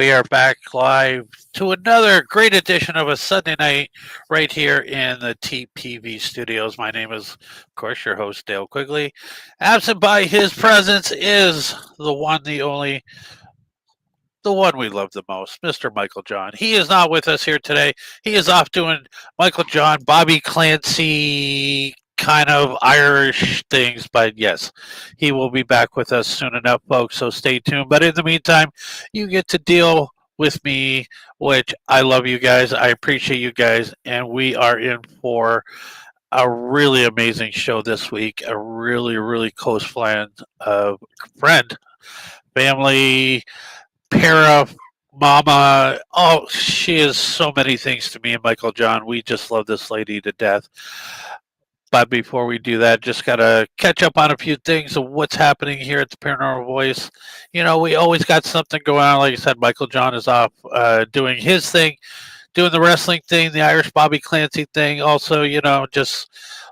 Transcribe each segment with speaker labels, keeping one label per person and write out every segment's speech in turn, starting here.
Speaker 1: we are back live to another great edition of a Sunday night right here in the TPV studios. My name is, of course, your host, Dale Quigley. Absent by his presence is the one, the only, the one we love the most, Mr. Michael John. He is not with us here today. He is off doing Michael John, Bobby Clancy kind of Irish things, but yes, he will be back with us soon enough, folks. So stay tuned. But in the meantime, you get to deal with me, which I love you guys. I appreciate you guys, and we are in for a really amazing show this week. A really, really close friend, family, para, mama. Oh, she is so many things to me and Michael John. We just love this lady to death. But before we do that, just got to catch up on a few things of what's happening here at the Paranormal Voice. You know, we always got something going on. Like I said, Michael John is off doing his thing, doing the wrestling thing, the Irish Bobby Clancy thing. Also, you know, just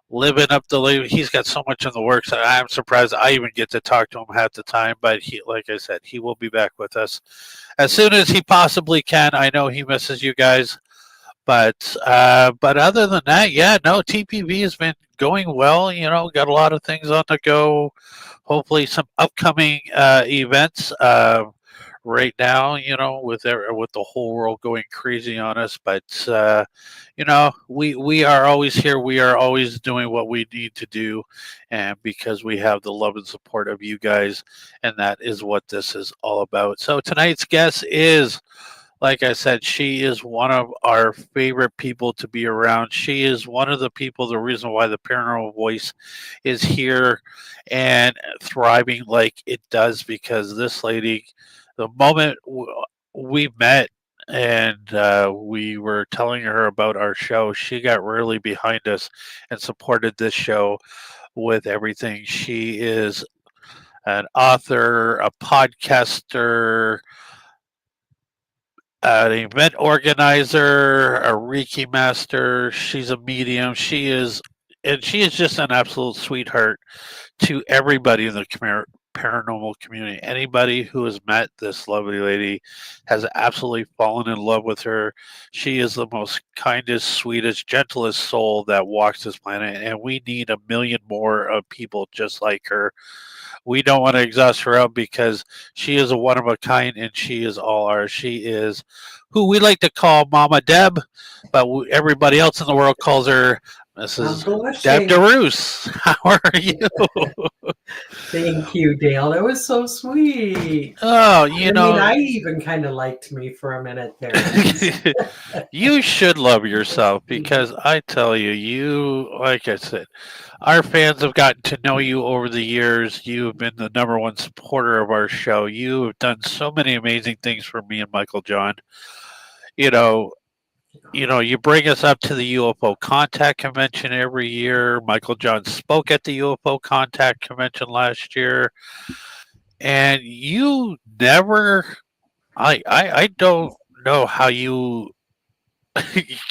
Speaker 1: living up the life. He's got so much in the works. I'm surprised I even get to talk to him half the time. But he, like I said, he will be back with us as soon as he possibly can. I know he misses you guys. But other than that, yeah, no, TPV has been going well. You know, got a lot of things on the go. Hopefully, some upcoming events right now. You know, with the whole world going crazy on us, but you know, we are always here. We are always doing what we need to do, and because we have the love and support of you guys, and that is what this is all about. So tonight's guest is, like I said, she is one of our favorite people to be around. She is one of the people, the reason why the Paranormal Voice is here and thriving like it does, because this lady, the moment we met and we were telling her about our show, she got really behind us and supported this show with everything. She is an author, a podcaster, an event organizer, a Reiki master. She's a medium. She is just an absolute sweetheart to everybody in the paranormal community. Anybody who has met this lovely lady has absolutely fallen in love with her. She is the most kindest, sweetest, gentlest soul that walks this planet, and we need a million more of people just like her. We don't want to exhaust her out because she is a one of a kind and she is all ours. She is who we like to call Mama Deb, but everybody else in the world calls her Mrs. Deb DeRosse. How are you?
Speaker 2: Thank you, Dale. That was so sweet.
Speaker 1: Oh,
Speaker 2: I even kind of liked me for a minute there.
Speaker 1: You should love yourself, because I tell you, like I said, our fans have gotten to know you over the years. You have been the number one supporter of our show. You have done so many amazing things for me and Michael John. You know, you bring us up to the UFO Contact Convention every year. Michael John spoke at the UFO Contact Convention last year, and you never. I don't know how you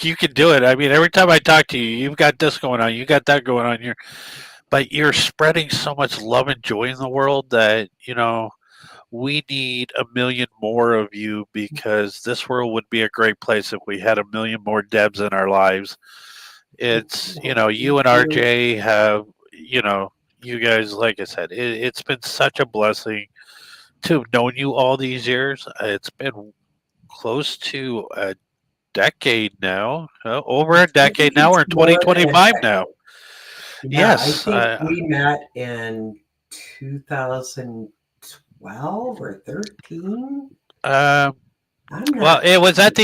Speaker 1: you can do it. I mean, every time I talk to you, you've got this going on, you got that going on. But you're spreading so much love and joy in the world that we need a million more of you, because this world would be a great place if we had a million more Debs in our lives. It's you and RJ have you guys, like I said, it's been such a blessing to have known you all these years. It's been close to a decade now, over a decade now. We're in 2025 now.
Speaker 2: Yeah, yes, I think we met in 2012 or 13.
Speaker 1: Well, it was at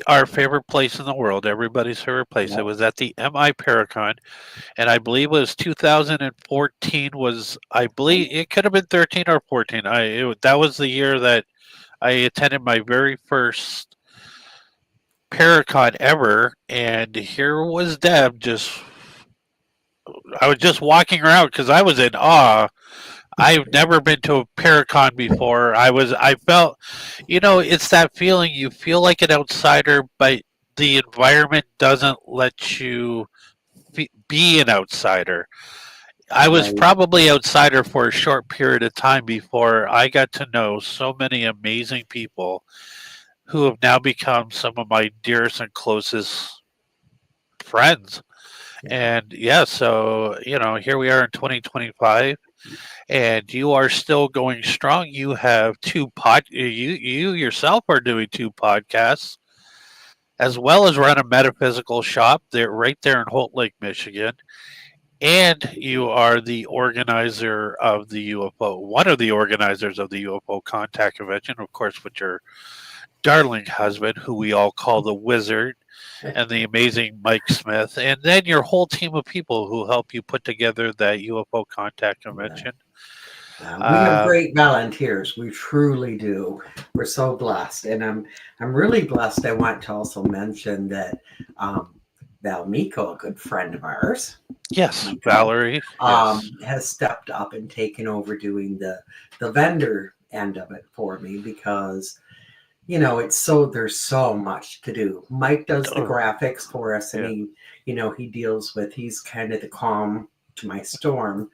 Speaker 1: our favorite place in the world, everybody's favorite place. Yep. It was at the MI Paracon, and I believe it was 2014. I believe it could have been 13 or 14. That was the year that I attended my very first Paracon ever, and here was Deb. I was just walking around because I was in awe. I've never been to a Paracon before. I felt, it's that feeling. You feel like an outsider, but the environment doesn't let you be an outsider. I was
Speaker 2: right?
Speaker 1: probably outsider for a short period of time before I got to know so many amazing people who have now become some of my dearest and closest friends.
Speaker 2: Yeah,
Speaker 1: And yeah, so here we are in 2025, and you are still going strong. You have you yourself are doing two podcasts, as well as run a metaphysical shop there right there in Holt Lake, Michigan. And you are the organizer of the UFO, one of the organizers of the UFO contact convention, of course, with your darling husband, who we all call the Wizard, and the amazing Mike Smith, and then your whole team of people who help you put together that UFO contact
Speaker 2: yeah.
Speaker 1: convention.
Speaker 2: We have
Speaker 1: Uh,
Speaker 2: great volunteers. We truly do. We're so blessed, and I'm really blessed. I want to also mention that um, Val Miko, a good friend of ours,
Speaker 1: yes,
Speaker 2: Miko,
Speaker 1: Valerie. Yes,
Speaker 2: has stepped up and taken over doing the vendor end of it for me because it's so there's so much to do. Mike does the
Speaker 1: oh,
Speaker 2: graphics for us, and
Speaker 1: yeah,
Speaker 2: he deals with he's kind of the calm to my storm.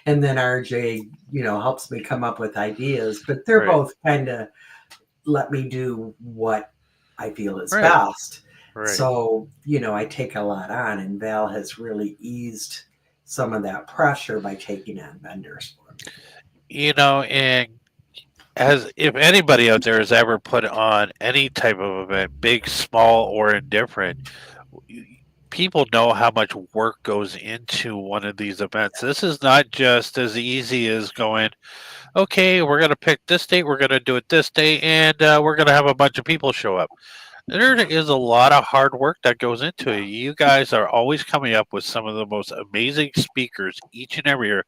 Speaker 2: And then RJ, helps me come up with ideas, but they're
Speaker 1: right,
Speaker 2: both kind of let me do what I feel is
Speaker 1: right,
Speaker 2: best.
Speaker 1: right.
Speaker 2: So, I take a lot on, and Val has really eased some of that pressure by taking on vendors for me.
Speaker 1: And as if anybody out there has ever put on any type of event, big, small, or indifferent, people know how much work goes into one of these events. This is not just as easy as going, okay, we're going to pick this date, we're going to do it this day, and we're going to have a bunch of people show up. There is a lot of hard work that goes into it.
Speaker 2: Yeah.
Speaker 1: You guys are always coming up with some of the most amazing speakers each and every year.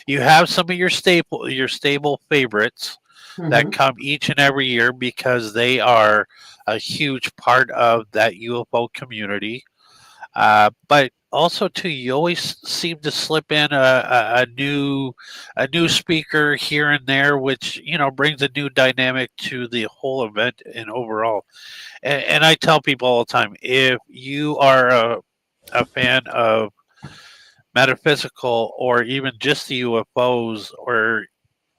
Speaker 1: You have some of your stable favorites that
Speaker 2: Hmm.
Speaker 1: come each and every year because they are a huge part of that UFO community. But also too, you always seem to slip in a new speaker here and there, which brings a new dynamic to the whole event and overall. And I tell people all the time, if you are a fan of metaphysical or even just the UFOs, or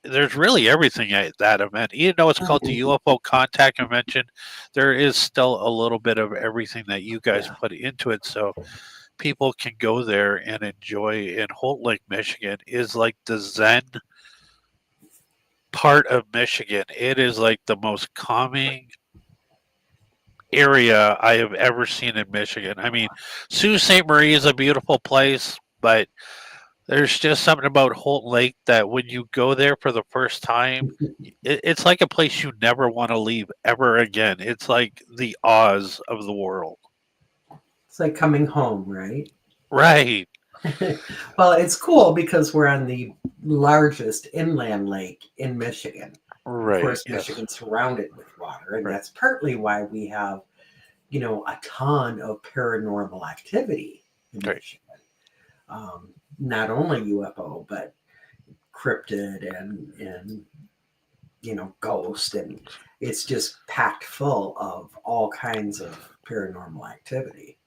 Speaker 1: there's really everything at that event. Even though it's called the
Speaker 2: Hmm.
Speaker 1: UFO Contact Convention, there is still a little bit of everything that you guys
Speaker 2: Yeah.
Speaker 1: put into it. So people can go there and enjoy. And Holt Lake, Michigan is like the Zen part of Michigan. It is like the most calming area I have ever seen in Michigan. I mean, Sault Ste. Marie is a beautiful place, but there's just something about Holt Lake that when you go there for the first time, it's like a place you never want to leave ever again. It's like the Oz of the world.
Speaker 2: It's like coming home, right?
Speaker 1: Right,
Speaker 2: Well, it's cool because we're on the largest inland lake in Michigan. Of
Speaker 1: right,
Speaker 2: course,
Speaker 1: yes,
Speaker 2: Michigan's surrounded with water, and
Speaker 1: right,
Speaker 2: that's partly why we have, a ton of paranormal activity in
Speaker 1: right.
Speaker 2: Michigan. Not only UFO, but cryptid and ghost, and it's just packed full of all kinds of paranormal activity.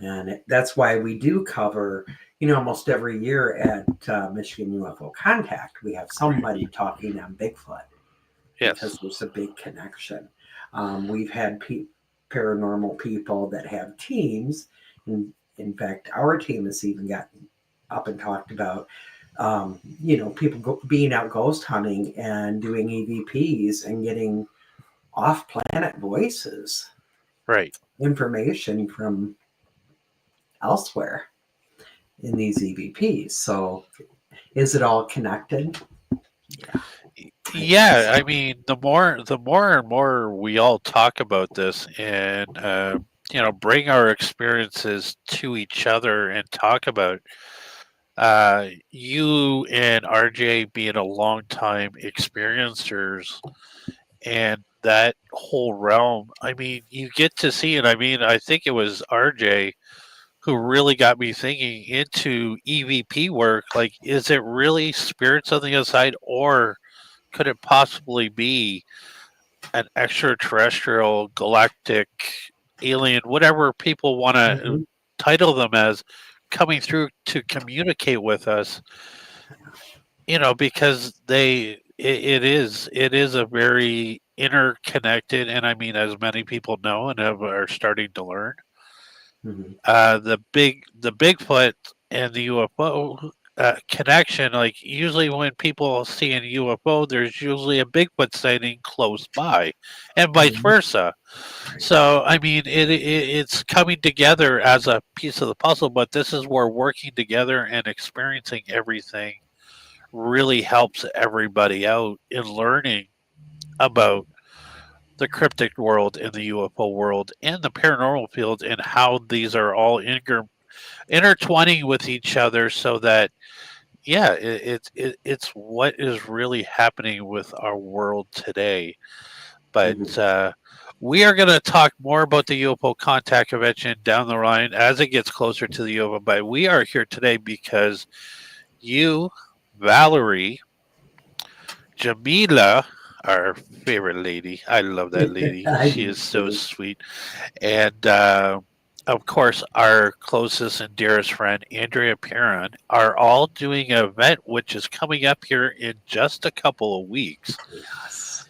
Speaker 2: And that's why we do cover, almost every year at Michigan UFO Contact, we have
Speaker 1: Right.
Speaker 2: somebody talking on Bigfoot because
Speaker 1: Yes.
Speaker 2: there's a big connection. We've had paranormal people that have teams. In fact, our team has even gotten up and talked about, people being out ghost hunting and doing EVPs and getting off planet voices,
Speaker 1: Right.
Speaker 2: information from elsewhere in these EVPs. So is it all connected? Yeah, I think
Speaker 1: Yeah, I
Speaker 2: so.
Speaker 1: mean, the more and more we all talk about this and bring our experiences to each other and talk about you and RJ being a long time experiencers and that whole realm. I mean, you get to see it. I mean, I think it was RJ who really got me thinking into EVP work. Like, is it really spirits on the other side, or could it possibly be an extraterrestrial, galactic, alien, whatever people want to
Speaker 2: Mhm.
Speaker 1: title them as, coming through to communicate with us, because it is a very interconnected, and I mean, as many people know and are starting to learn,
Speaker 2: Mhm.
Speaker 1: the Bigfoot and the UFO connection. Like usually, when people see a UFO, there's usually a Bigfoot sighting close by, and vice
Speaker 2: Mhm.
Speaker 1: versa.
Speaker 2: Right.
Speaker 1: So, I mean, it's coming together as a piece of the puzzle, but this is where working together and experiencing everything really helps everybody out in learning about the cryptic world and the UFO world and the paranormal field, and how these are all intertwining with each other, so that yeah, it's what is really happening with our world today. But
Speaker 2: Mhm.
Speaker 1: we are going to talk more about the UFO contact convention down the line as it gets closer to the UFO. But we are here today because you, Valerie, Jamila, our favorite lady. I love that lady.
Speaker 2: I
Speaker 1: She
Speaker 2: do
Speaker 1: is so
Speaker 2: too.
Speaker 1: sweet. And of course, our closest and dearest friend, Andrea Perron, are all doing an event which is coming up here in just a couple of weeks.
Speaker 2: Yes.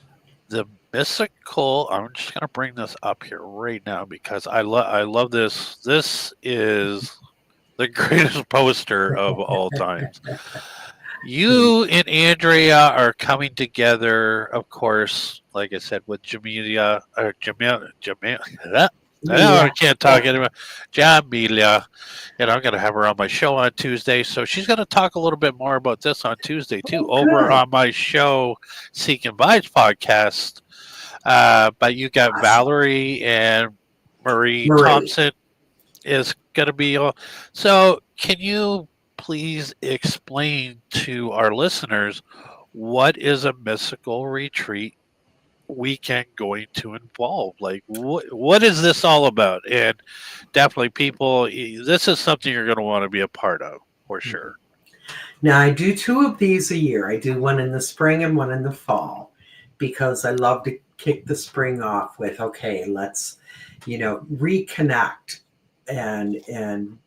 Speaker 1: The mystical. I'm just going to bring this up here right now because I love this. This is the greatest poster of all times. You and Andrea are coming together, of course, like I said, with Jamelia or Jamil. I
Speaker 2: Yeah.
Speaker 1: can't talk anymore. Jamelia, and I'm going to have her on my show on Tuesday. So she's going to talk a little bit more about this on Tuesday too,
Speaker 2: Oh,
Speaker 1: over
Speaker 2: good.
Speaker 1: on my show, Seek and Vibes podcast. But you got
Speaker 2: Awesome.
Speaker 1: Valerie and Marie
Speaker 2: Marie.
Speaker 1: Thompson is going to be on. So, can you please explain to our listeners what is a mystical retreat weekend going to involve? Like, what is this all about? And definitely, people, this is something you're going to want to be a part of for
Speaker 2: Mhm.
Speaker 1: sure.
Speaker 2: Now, I do two of these a year. I do one in the spring and one in the fall because I love to kick the spring off with, okay, let's, reconnect and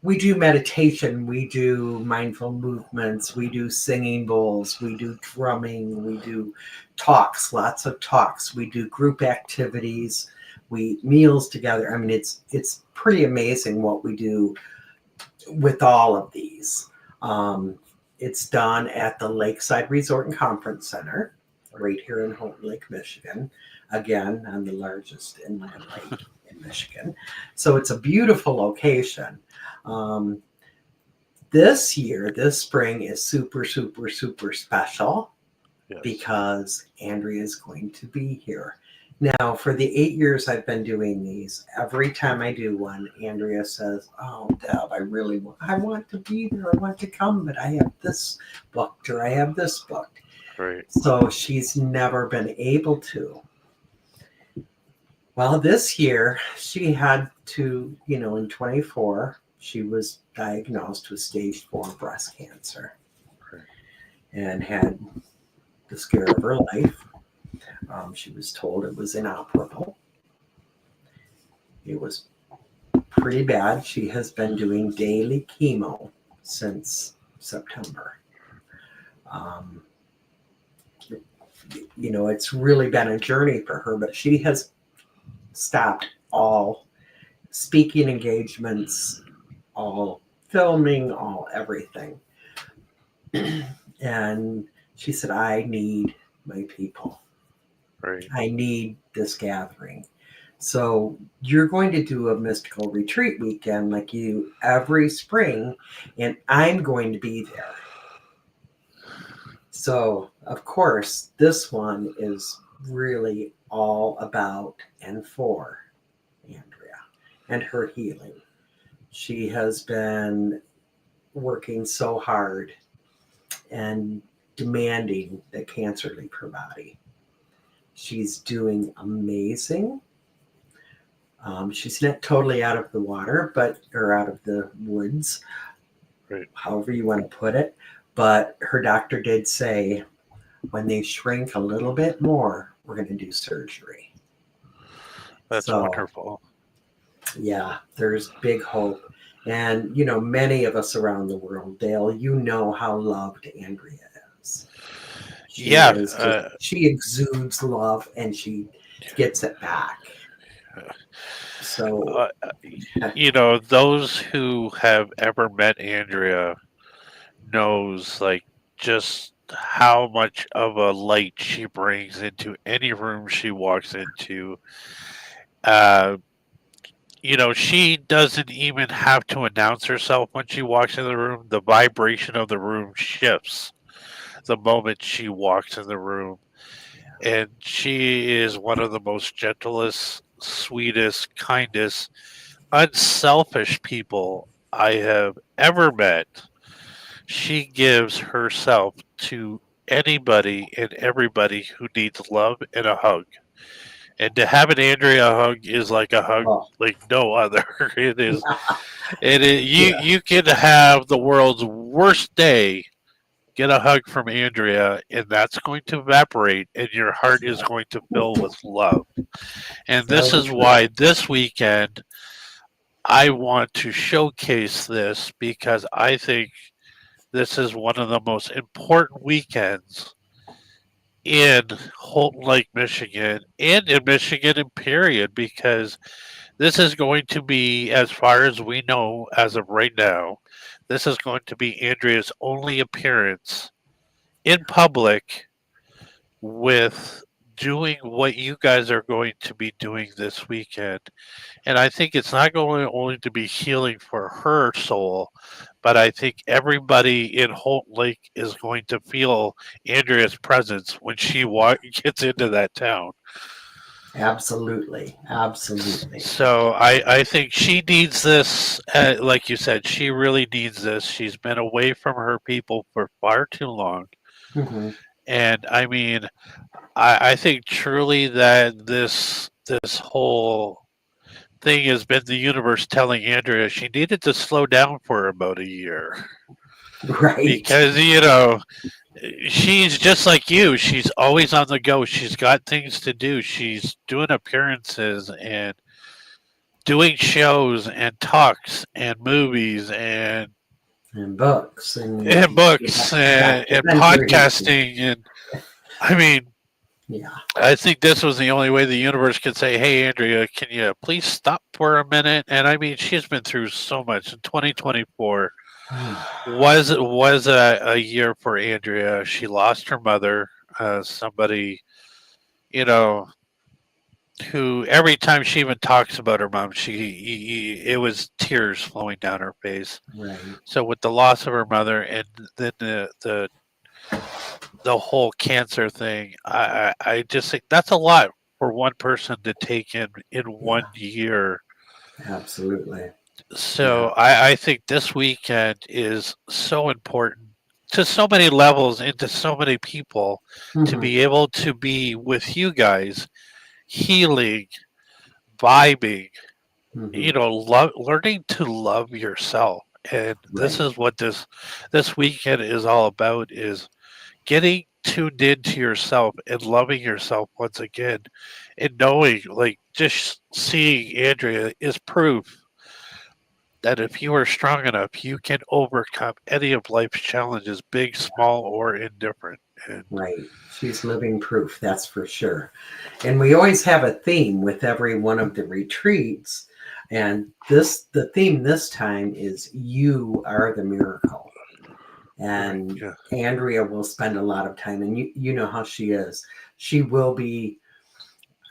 Speaker 2: we do meditation, we do mindful movements, we do singing bowls, we do drumming, we do talks, lots of talks, we do group activities, we eat meals together. I mean, it's pretty amazing what we do with all of these. Um, it's done at the Lakeside Resort and Conference Center, right here in Houghton Lake, Michigan. Again, on the largest inland lake in Michigan. So it's a beautiful location. Um, this year, this spring is super, super, super special
Speaker 1: Yes.
Speaker 2: because Andrea is going to be here. Now, for the 8 years I've been doing these, every time I do one, Andrea says, "Oh, Deb, I want to be there. I want to come, but I have this booked or I have this booked."
Speaker 1: Right.
Speaker 2: So she's never been able to. Well, this year she had to, in 24, she was diagnosed with stage 4 breast cancer
Speaker 1: Right.
Speaker 2: and had the scare of her life. She was told it was inoperable. It was pretty bad. She has been doing daily chemo since September. Um, it's really been a journey for her, but she has stopped all speaking engagements, all filming, all everything. And she said, I need my people.
Speaker 1: Right.
Speaker 2: I need this gathering. So you're going to do a mystical retreat weekend like you every spring, and I'm going to be there. So, of course, this one is really all about and for Andrea and her healing. She has been working so hard and demanding that cancer leave her body. She's doing amazing. She's not totally out of the water, or out of the woods,
Speaker 1: Right.
Speaker 2: however you want to put it. But her doctor did say when they shrink a little bit more, we're going to do surgery.
Speaker 1: That's
Speaker 2: So,
Speaker 1: wonderful.
Speaker 2: yeah, there's big hope. And, many of us around the world, Dale, how loved Andrea is. She
Speaker 1: Yeah,
Speaker 2: is just, she exudes love and she gets it back. So,
Speaker 1: uh, those who have ever met Andrea knows like just how much of a light she brings into any room she walks into. Uh, she doesn't even have to announce herself when she walks in the room. The vibration of the room shifts the moment she walks in the room. And she is one of the most gentlest, sweetest, kindest, unselfish people I have ever met. She gives herself to anybody and everybody who needs love and a hug. And to have an Andrea hug is like a hug
Speaker 2: oh,
Speaker 1: like no other. It is. You
Speaker 2: yeah,
Speaker 1: you can have the world's worst day, get a hug from Andrea, and that's going to evaporate, and your heart is going to fill with love. And this
Speaker 2: so
Speaker 1: is
Speaker 2: true.
Speaker 1: why this weekend I want to showcase this because I think this is one of the most important weekends in Holton Lake, Michigan, and in Michigan in period, because this is going to be, as far as we know as of right now, this is going to be Andrea's only appearance in public with doing what you guys are going to be doing this weekend. And I think it's not going only to be healing for her soul, but I think everybody in Holt Lake is going to feel Andrea's presence when she gets into that town.
Speaker 2: Absolutely. Absolutely.
Speaker 1: So I think she needs this. Like you said, she really needs this. She's been away from her people for far too long.
Speaker 2: Hmm.
Speaker 1: And I mean, I think truly that this whole thing has been the universe telling Andrea she needed to slow down for about a year
Speaker 2: Right.
Speaker 1: because she's just like you. She's always on the go. She's got things to do. She's doing appearances and doing shows and talks and movies
Speaker 2: And books
Speaker 1: and
Speaker 2: and
Speaker 1: books and
Speaker 2: documentaries.
Speaker 1: podcasting and I mean
Speaker 2: Yeah.
Speaker 1: I think this was the only way the universe could say, "Hey, Andrea, can you please stop for a minute?" And I mean, she's been through so much. In 2024 was a year for Andrea. She lost her mother, somebody you know who every time she even talks about her mom, it was tears flowing down her face.
Speaker 2: Right.
Speaker 1: So with the loss of her mother and then the whole cancer thing, I just think that's a lot for one person to take in one
Speaker 2: Yeah.
Speaker 1: year.
Speaker 2: Absolutely. Yeah.
Speaker 1: So I think this weekend is so important to so many levels and to so many people to
Speaker 2: Hmm.
Speaker 1: be able to be with you guys, healing, vibing,
Speaker 2: Hmm.
Speaker 1: learning to love yourself. And this
Speaker 2: Right.
Speaker 1: is what this weekend is all about: is getting tuned into yourself and loving yourself once again and knowing like just seeing Andrea is proof that if you are strong enough you can overcome any of life's challenges, big, small, or indifferent. And
Speaker 2: Right. She's living proof, that's for sure. And we always have a theme with every one of the retreats. And the theme this time is you are the miracle.
Speaker 1: right,
Speaker 2: And
Speaker 1: yeah,
Speaker 2: Andrea will spend a lot of time, and you know how she is. She will be,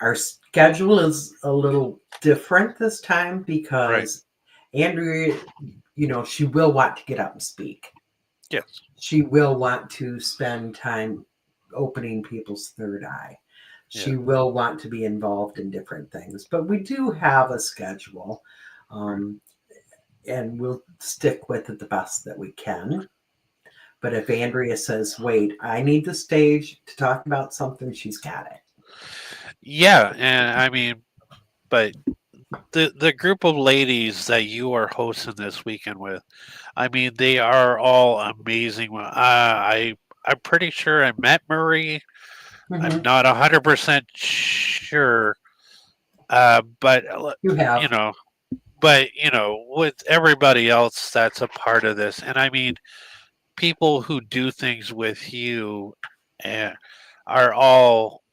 Speaker 2: our schedule is a little different this time
Speaker 1: right,
Speaker 2: because Andrea, she will want to get up and speak.
Speaker 1: yes,
Speaker 2: She will want to spend time opening people's third eye.
Speaker 1: yeah,
Speaker 2: She will want to be involved in different things, but we do have a schedule,
Speaker 1: right.
Speaker 2: um, and we'll stick with it the best that we can. But if Andrea says, wait, I need the stage to talk about something, she's got it.
Speaker 1: Yeah, and I mean, but the group of ladies that you are hosting this weekend with, I mean, they are all amazing. I'm pretty sure I met Marie. I'm
Speaker 2: Hmm.
Speaker 1: not 100% sure, but
Speaker 2: You
Speaker 1: you
Speaker 2: have.
Speaker 1: know, but with everybody else that's a part of this, and I mean, people who do things with you eh, are all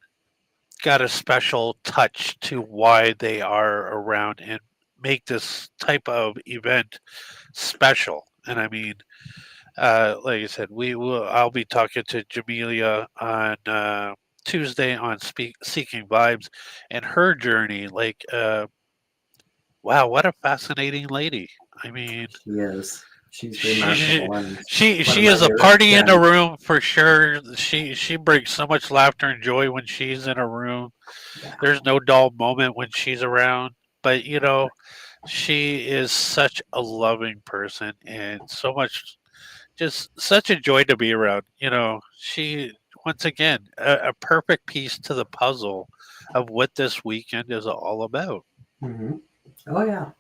Speaker 1: got a special touch to why they are around and make this type of event special. And I mean, like I said, I'll be talking to Jamelia on Tuesday on Seeking Vibes and her journey. Like, wow, what a fascinating lady! I mean,
Speaker 2: She is. She's
Speaker 1: she
Speaker 2: remarkable and one of
Speaker 1: she
Speaker 2: my
Speaker 1: is a
Speaker 2: dearest
Speaker 1: party in the
Speaker 2: friends.
Speaker 1: room for sure. She brings so much laughter and joy when she's in a room.
Speaker 2: Yeah.
Speaker 1: There's no dull moment when she's around. But she is such a loving person and so much, just such a joy to be around. She once again a perfect piece to the puzzle of what this weekend is all about.
Speaker 2: Hmm. Oh yeah.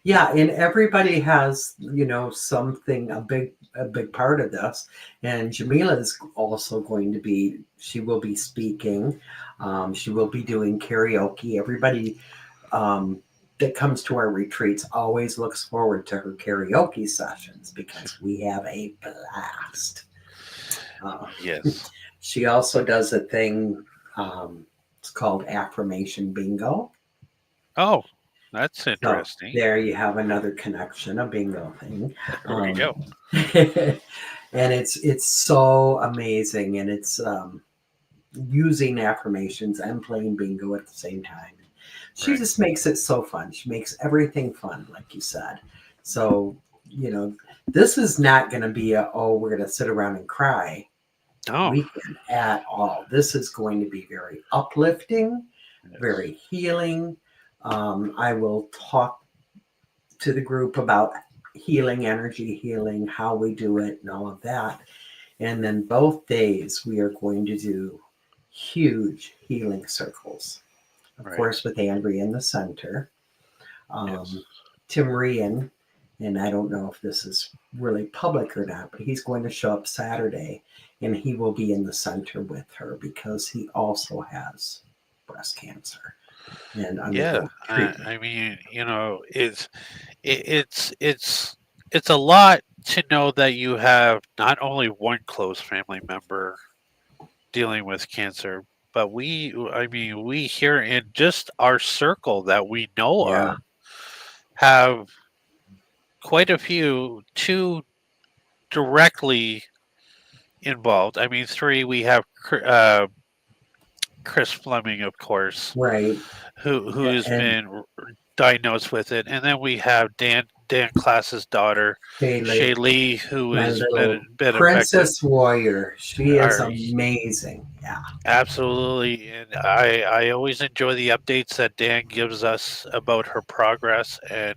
Speaker 2: Yeah, and everybody has, something a big part of this. And Jamila is also going to be. She will be speaking. She will be doing karaoke. Everybody um, that comes to our retreats always looks forward to her karaoke sessions because we have a blast. Uh,
Speaker 1: Yes.
Speaker 2: she also does a thing. It's called affirmation bingo.
Speaker 1: Oh, that's
Speaker 2: So
Speaker 1: interesting.
Speaker 2: there you have another connection, a bingo thing.
Speaker 1: There we go.
Speaker 2: And it's so amazing, and it's using affirmations and playing bingo at the same time. She
Speaker 1: Right.
Speaker 2: just makes it so fun. She makes everything fun, like you said. So you know, this is not going to be we're going to sit around and cry
Speaker 1: Oh,
Speaker 2: weekend at all. This is going to be very uplifting,
Speaker 1: yes.
Speaker 2: very healing. I will talk to the group about healing, energy healing, how we do it, and all of that. And then both days, we are going to do huge healing circles, of
Speaker 1: Right.
Speaker 2: course, with Andrea in the center.
Speaker 1: Yes.
Speaker 2: Um, Tim Rian, and I don't know if this is really public or not, but he's going to show up Saturday and he will be in the center with her because he also has breast cancer and
Speaker 1: Yeah.
Speaker 2: undergoing
Speaker 1: I,
Speaker 2: treatment.
Speaker 1: I mean, it's a lot to know that you have not only one close family member dealing with cancer, but I mean, we here in just our circle that we know
Speaker 2: Yeah,
Speaker 1: of have quite a few, two directly involved. I mean, three, we have Chris Fleming, of course,
Speaker 2: right.
Speaker 1: who's
Speaker 2: And
Speaker 1: been diagnosed with it, and then we have Dan Klass's daughter,
Speaker 2: Shaylee,
Speaker 1: Shay Lee, who
Speaker 2: my
Speaker 1: has
Speaker 2: little
Speaker 1: been affected.
Speaker 2: princess warrior. She is
Speaker 1: Are
Speaker 2: amazing. Yeah.
Speaker 1: absolutely, and I always enjoy the updates that Dan gives us about her progress, and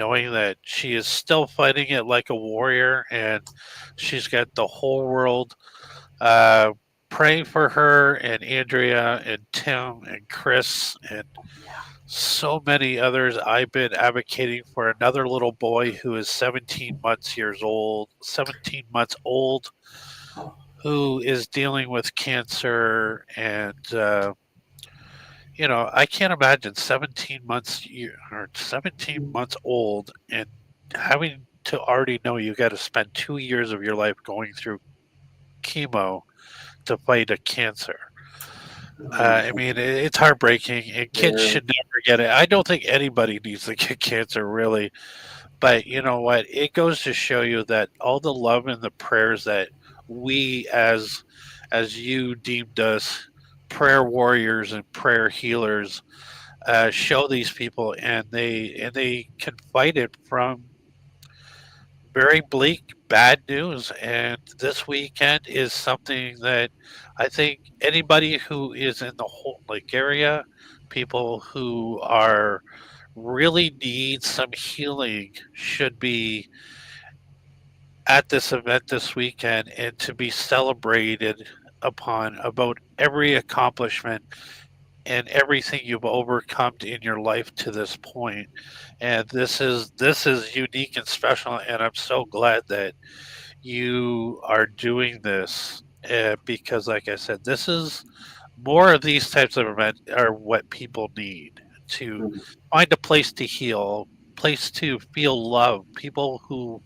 Speaker 1: knowing that she is still fighting it like a warrior, and she's got the whole world uh, praying for her, and Andrea and Tim and Chris and so many others. I've been advocating for another little boy who is 17 months old,
Speaker 2: Oh,
Speaker 1: who is dealing with cancer. And, I can't imagine 17 months old and having to already know you got to spend 2 years of your life going through chemo to fight a cancer. I mean, it's heartbreaking, and kids
Speaker 2: very.
Speaker 1: should never get it. I don't think anybody needs to get cancer, really. But you know what? It goes to show you that all the love and the prayers that we, as you deemed us, prayer warriors and prayer healers, show these people, and they can fight it from very bleak, bad news. And this weekend is something that I think anybody who is in the whole Lake area, people who are really need some healing, should be at this event this weekend and to be celebrated upon about every accomplishment and everything you've overcome in your life to this point. And this is unique and special, and I'm so glad that you are doing this, because like I said, this is more of these types of events are what people need to
Speaker 2: Mhm.
Speaker 1: find a place to heal, place to feel love. People who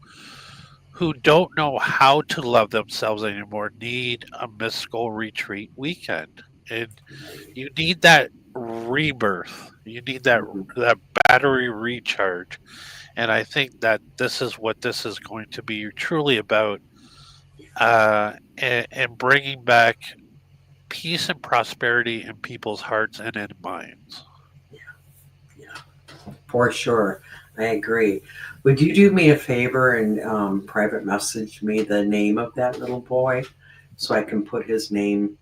Speaker 1: don't know how to love themselves anymore need a mystical retreat weekend. And
Speaker 2: Right.
Speaker 1: you need that rebirth. You need
Speaker 2: Mhm.
Speaker 1: that battery recharge. And I think that this is what this is going to be truly about, and bringing back peace and prosperity in people's hearts and in minds.
Speaker 2: Yeah, for sure. I agree. Would you do me a favor and private message me the name of that little boy so I can put his name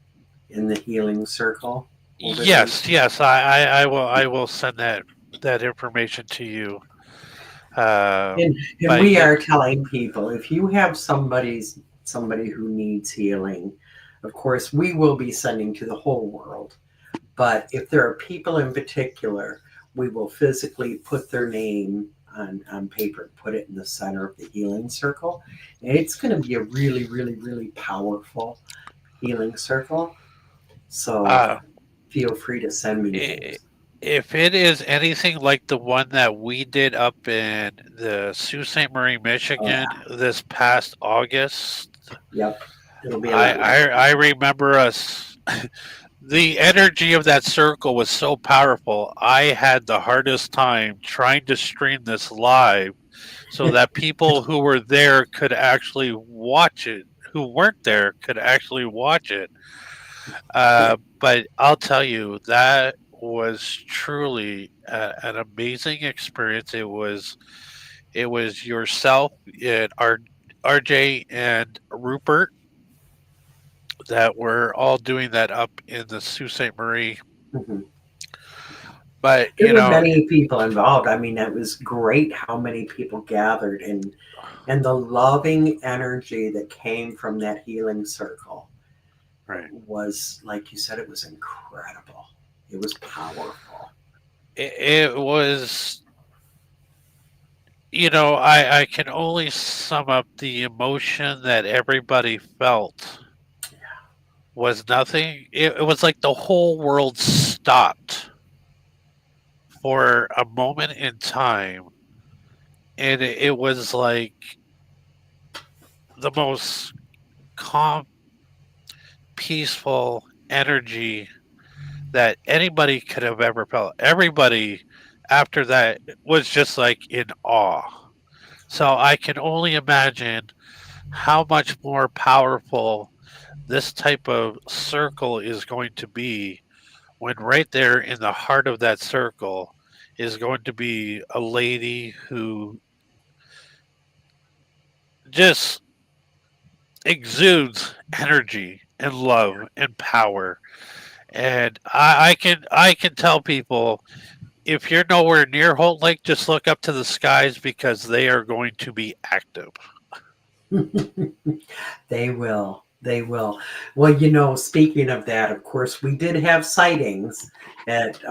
Speaker 2: in the healing circle over there?
Speaker 1: Yes, yes, I will send that information to you. Uh,
Speaker 2: And
Speaker 1: by
Speaker 2: we
Speaker 1: him.
Speaker 2: are telling people if you have somebody who needs healing, of course we will be sending to the whole world. But if there are people in particular, we will physically put their name on paper, put it in the center of the healing circle. And it's going to be a really, really, really powerful healing circle. So
Speaker 1: Uh,
Speaker 2: feel free to send me
Speaker 1: i-
Speaker 2: names.
Speaker 1: if it is anything like the one that we did up in the Sault Ste. Marie,
Speaker 2: Oh,
Speaker 1: Michigan
Speaker 2: yeah.
Speaker 1: this past August,
Speaker 2: Yep. It'll be a
Speaker 1: I
Speaker 2: lot like
Speaker 1: I,
Speaker 2: that.
Speaker 1: I remember us. The energy of that circle was so powerful. I had the hardest time trying to stream this live so that people who were there could actually watch it, who weren't there could actually watch it. But I'll tell you, that was truly an amazing experience. It was yourself and RJ and Rupert that were all doing that up in the Sault Ste. Marie.
Speaker 2: Mhm.
Speaker 1: But
Speaker 2: There were many people involved. I mean, it was great how many people gathered and the loving energy that came from that healing circle
Speaker 1: right,
Speaker 2: was, like you said, it was incredible. It was powerful.
Speaker 1: it was. I can only sum up the emotion that everybody felt was nothing. It was like the whole world stopped for a moment in time, and it was like the most calm, peaceful energy that anybody could have ever felt. Everybody after that was just like in awe. So I can only imagine how much more powerful this type of circle is going to be when right there in the heart of that circle is going to be a lady who just exudes energy and love and power. And I can tell people, if you're nowhere near Holt Lake, just look up to the skies because they are going to be active.
Speaker 2: They will. They will. Well, speaking of that, of course, we did have sightings at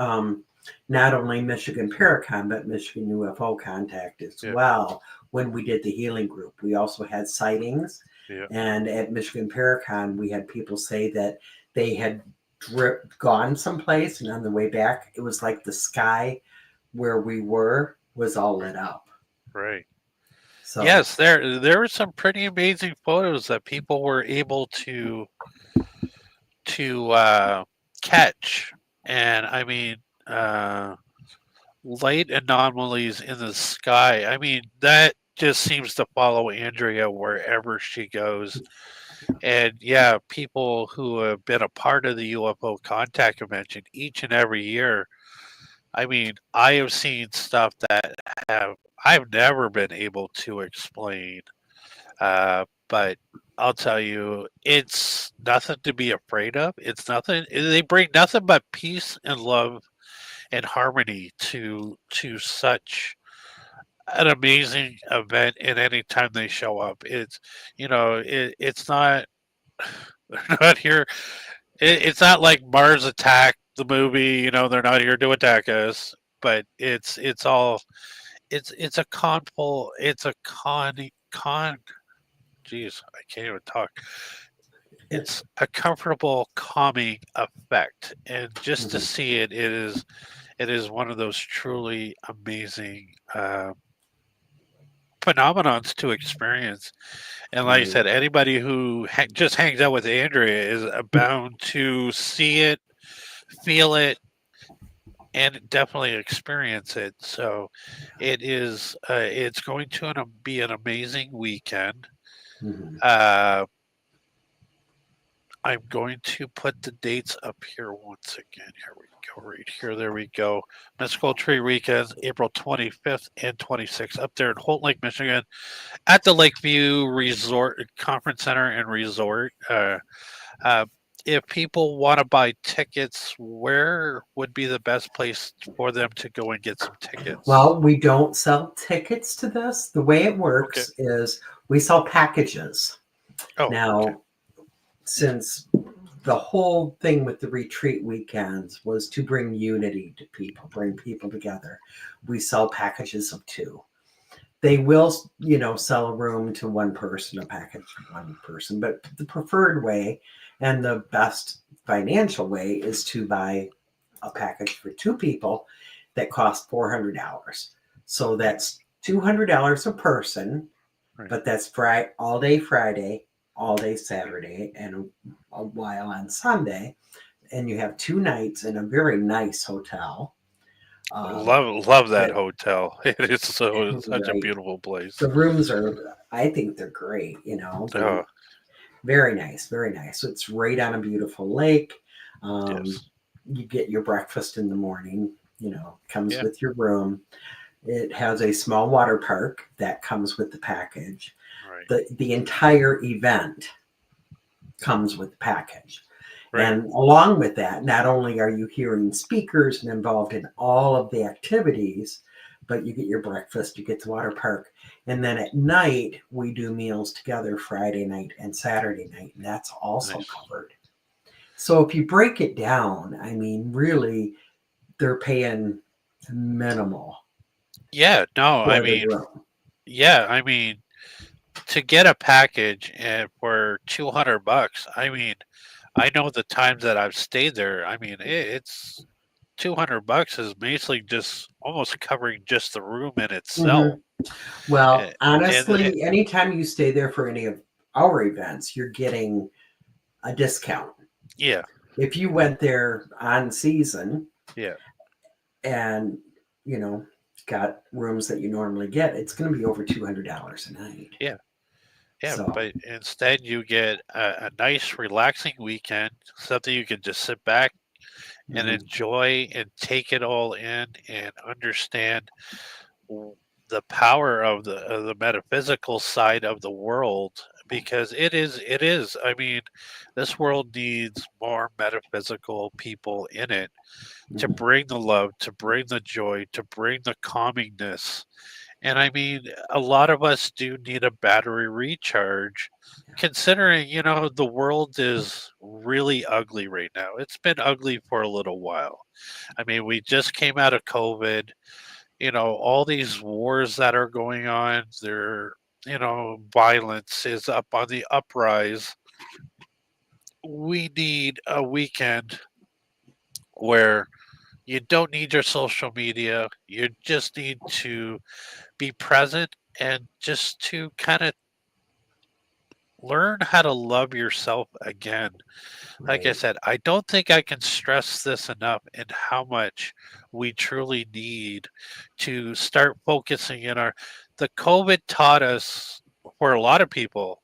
Speaker 2: not only Michigan Paracon, but Michigan UFO Contact as
Speaker 1: Yeah,
Speaker 2: well when we did the healing group. We also had sightings.
Speaker 1: yeah,
Speaker 2: And at Michigan Paracon, we had people say that they had gone someplace, and on the way back, it was like the sky where we were was all lit up.
Speaker 1: right.
Speaker 2: So,
Speaker 1: Yes, there were some pretty amazing photos that people were able to catch, and I mean, uh, light anomalies in the sky. I mean, that just seems to follow Andrea wherever she goes. And yeah, people who have been a part of the UFO contact convention each and every year. I mean, I have seen stuff that have I've never been able to explain. But I'll tell you, it's nothing to be afraid of. It's nothing. They bring nothing but peace and love and harmony to such an amazing event. And anytime they show up, it's not they're not here. It's not like Mars Attack the movie. They're not here to attack us. But it's a conful. It's a con. Geez, I can't even talk. It's a comfortable, calming effect, and just to see it, It is one of those truly amazing phenomenons to experience. And like I
Speaker 2: Right.
Speaker 1: said, anybody who just hangs out with Andrea is bound to see it, feel it, and definitely experience it. So it's going to be an amazing weekend.
Speaker 2: Mhm.
Speaker 1: Uh, I'm going to put the dates up here once again. Here we go, right here. There we go. Mystical Tree Weekends, April 25th and 26th, up there in Holt Lake, Michigan, at the Lakeview Resort Conference Center and Resort. Uh, if people want to buy tickets, where would be the best place for them to go and get some tickets?
Speaker 2: Well, we don't sell tickets to this. The way it
Speaker 1: Okay.
Speaker 2: works is we sell packages.
Speaker 1: Oh, okay.
Speaker 2: Now, since the whole thing with the retreat weekends was to bring unity to people, bring people together, we sell packages of two. They will, sell a room to one person, a package to one person, but the preferred way and the best financial way is to buy a package for two people that costs $400. So that's $200 a person,
Speaker 1: Right.
Speaker 2: but that's all day Friday, all day Saturday, and a while on Sunday. And you have 2 nights in a very nice hotel. Um,
Speaker 1: Love that
Speaker 2: that
Speaker 1: hotel. It is such a
Speaker 2: right.
Speaker 1: beautiful place.
Speaker 2: The rooms are, I think they're great.
Speaker 1: Oh,
Speaker 2: Very nice, very nice. So it's right on a beautiful lake. Um,
Speaker 1: yes.
Speaker 2: you get your breakfast in the morning. Comes
Speaker 1: Yeah.
Speaker 2: with your room. It has a small water park that comes with the package.
Speaker 1: Right.
Speaker 2: The entire event comes with the package.
Speaker 1: Right.
Speaker 2: And along with that, not only are you hearing speakers and involved in all of the activities, but you get your breakfast, you get the water park. And then at night, we do meals together Friday night and Saturday night, and that's also
Speaker 1: Nice.
Speaker 2: covered. So if you break it down, I mean, really, they're paying minimal
Speaker 1: Yeah. No, I
Speaker 2: for the
Speaker 1: mean,
Speaker 2: room.
Speaker 1: yeah, I mean, to get a package and for $200, I mean, I know the times that I've stayed there. I mean, it's $200 is basically just almost covering just the room in itself.
Speaker 2: Mhm. Well,
Speaker 1: And, and
Speaker 2: honestly, anytime you stay there for any of our events, you're getting a discount.
Speaker 1: yeah,
Speaker 2: If you went there on season
Speaker 1: yeah,
Speaker 2: and, you know, got rooms that you normally get, it's going to be over $200 a night.
Speaker 1: yeah, yeah.
Speaker 2: So,
Speaker 1: But instead, you get a nice, relaxing weekend, something you can just sit back and
Speaker 2: mhm,
Speaker 1: enjoy and take it all in and understand w- the power of the metaphysical side of the world, because it is, I mean, this world needs more metaphysical people in it to
Speaker 2: mhm,
Speaker 1: bring the love, to bring the joy, to bring the calmingness. And I mean, a lot of us do need a battery recharge, considering, the world is really ugly right now. It's been ugly for a little while. I mean, we just came out of COVID, all these wars that are going on, violence is up on the uprise. We need a weekend where you don't need your social media. You just need to be present and just to kind of learn how to love yourself again. Like I
Speaker 2: right.
Speaker 1: said, I don't think I can stress this enough and how much we truly need to start focusing in the COVID taught us, for a lot of people,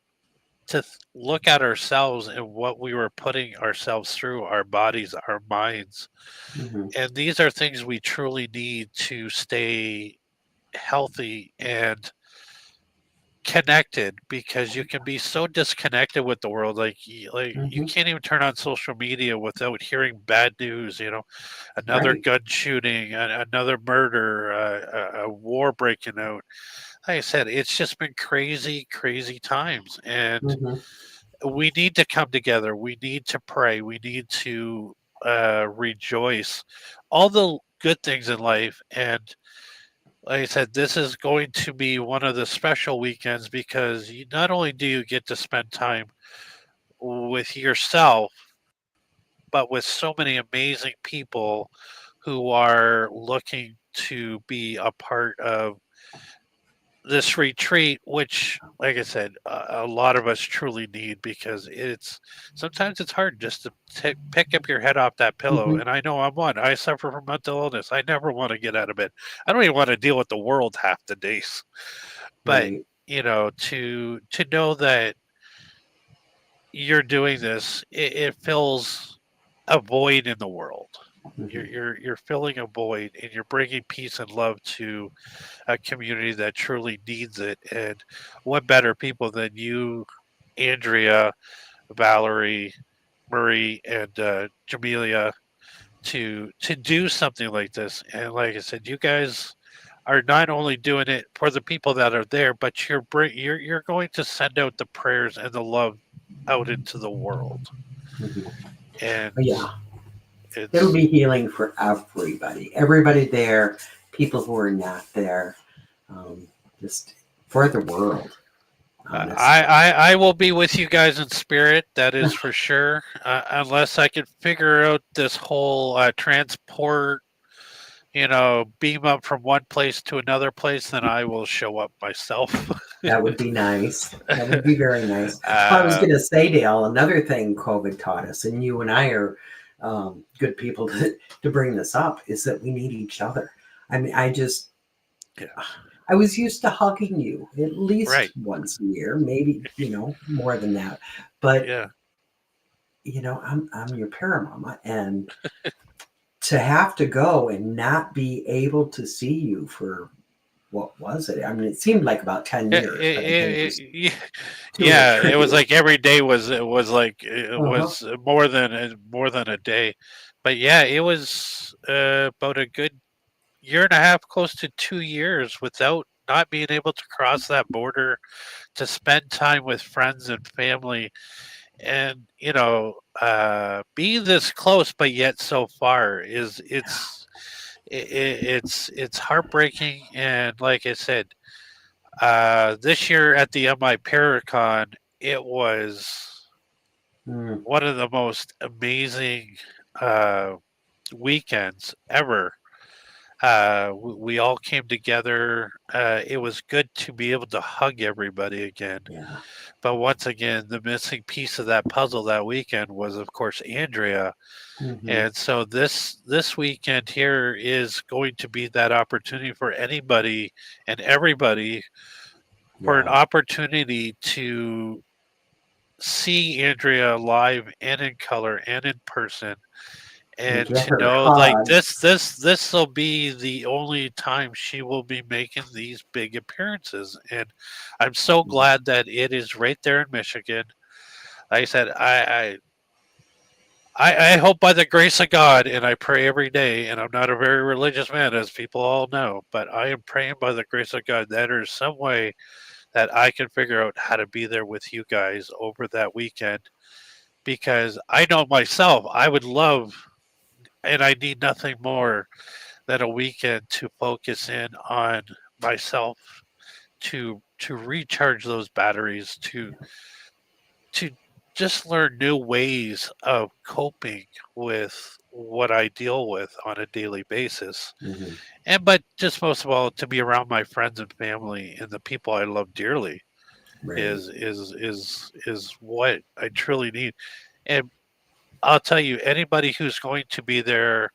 Speaker 1: to look at ourselves and what we were putting ourselves through, our bodies, our minds.
Speaker 2: Mhm,
Speaker 1: And these are things we truly need to stay healthy and connected, because you can be so disconnected with the world, like you
Speaker 2: mhm,
Speaker 1: can't even turn on social media without hearing bad news, another
Speaker 2: right.
Speaker 1: gun shooting, another murder, a war breaking out. Like I said, it's just been crazy times, and
Speaker 2: Mhm,
Speaker 1: we need to come together, we need to pray, we need to rejoice all the good things in life. And like I said, this is going to be one of the special weekends, because not only do you get to spend time with yourself, but with so many amazing people who are looking to be a part of this retreat, which, like I said, a lot of us truly need because it's sometimes it's hard just to pick up your head off that pillow.
Speaker 2: Hmm.
Speaker 1: And I know I'm one. I suffer from mental illness. I never want to get out of bed. I don't even want to deal with the world half the days. But
Speaker 2: Right.
Speaker 1: to know that you're doing this, it fills a void in the world. You're,
Speaker 2: Hmm.
Speaker 1: you're you're filling a void, and you're bringing peace and love to a community that truly needs it. And what better people than you, Andrea, Valerie, Marie, and Jamelia to do something like this? And like I said, you guys are not only doing it for the people that are there, but you're going to send out the prayers and the love out into the world.
Speaker 2: Hmm.
Speaker 1: And
Speaker 2: Yeah, it'll
Speaker 1: it's
Speaker 2: be healing for everybody. Everybody there, people who are not there, um, just for the world. Honestly.
Speaker 1: I will be with you guys in spirit. That is for sure. Unless I can figure out this whole transport, beam up from one place to another place, then I will show up myself.
Speaker 2: That would be nice. That would be very nice. Well, I was
Speaker 1: uh,
Speaker 2: going to say, Dale, another thing COVID taught us, and you and I are good people to bring this up, is that we need each other. I mean,
Speaker 1: yeah,
Speaker 2: I was used to hugging you at least
Speaker 1: right.
Speaker 2: once a year, maybe, more than that. But,
Speaker 1: Yeah.
Speaker 2: I'm your paramama, and to have to go and not be able to see you for what was it? I mean, it seemed like about 10 years, but I think it was
Speaker 1: It,
Speaker 2: two or
Speaker 1: yeah, it was
Speaker 2: three.
Speaker 1: like every day was like it
Speaker 2: Uh-huh.
Speaker 1: was more than a day, but yeah, it was about a good year and a half, close to 2 years, without not being able to cross that border to spend time with friends and family, and being this close but yet so far is it's heartbreaking. And like I said, this year at the MI Paracon, it was
Speaker 2: Mm,
Speaker 1: one of the most amazing uh, weekends ever. We all came together. It was good to be able to hug everybody again.
Speaker 2: yeah.
Speaker 1: But once again, the missing piece of that puzzle that weekend was, of course, Andrea.
Speaker 2: Hmm.
Speaker 1: And so this weekend here is going to be that opportunity for anybody and everybody, for an
Speaker 2: Yeah.
Speaker 1: opportunity to see Andrea live and in color and in person,
Speaker 2: And
Speaker 1: and
Speaker 2: get
Speaker 1: to
Speaker 2: her
Speaker 1: know like
Speaker 2: hug.
Speaker 1: this will be the only time she will be making these big appearances. And I'm so glad that it is right there in Michigan. Like I said, I hope by the grace of God, and I pray every day, and I'm not a very religious man, as people all know, but I am praying by the grace of God that there's some way that I can figure out how to be there with you guys over that weekend, because I know myself, I would love, and I need nothing more than a weekend to focus in on myself, to recharge those batteries, to just learn new ways of coping with what I deal with on a daily basis.
Speaker 2: Hmm.
Speaker 1: And but just most of all, to be around my friends and family and the people I love dearly
Speaker 2: Right.
Speaker 1: is what I truly need. And I'll tell you, anybody who's going to be there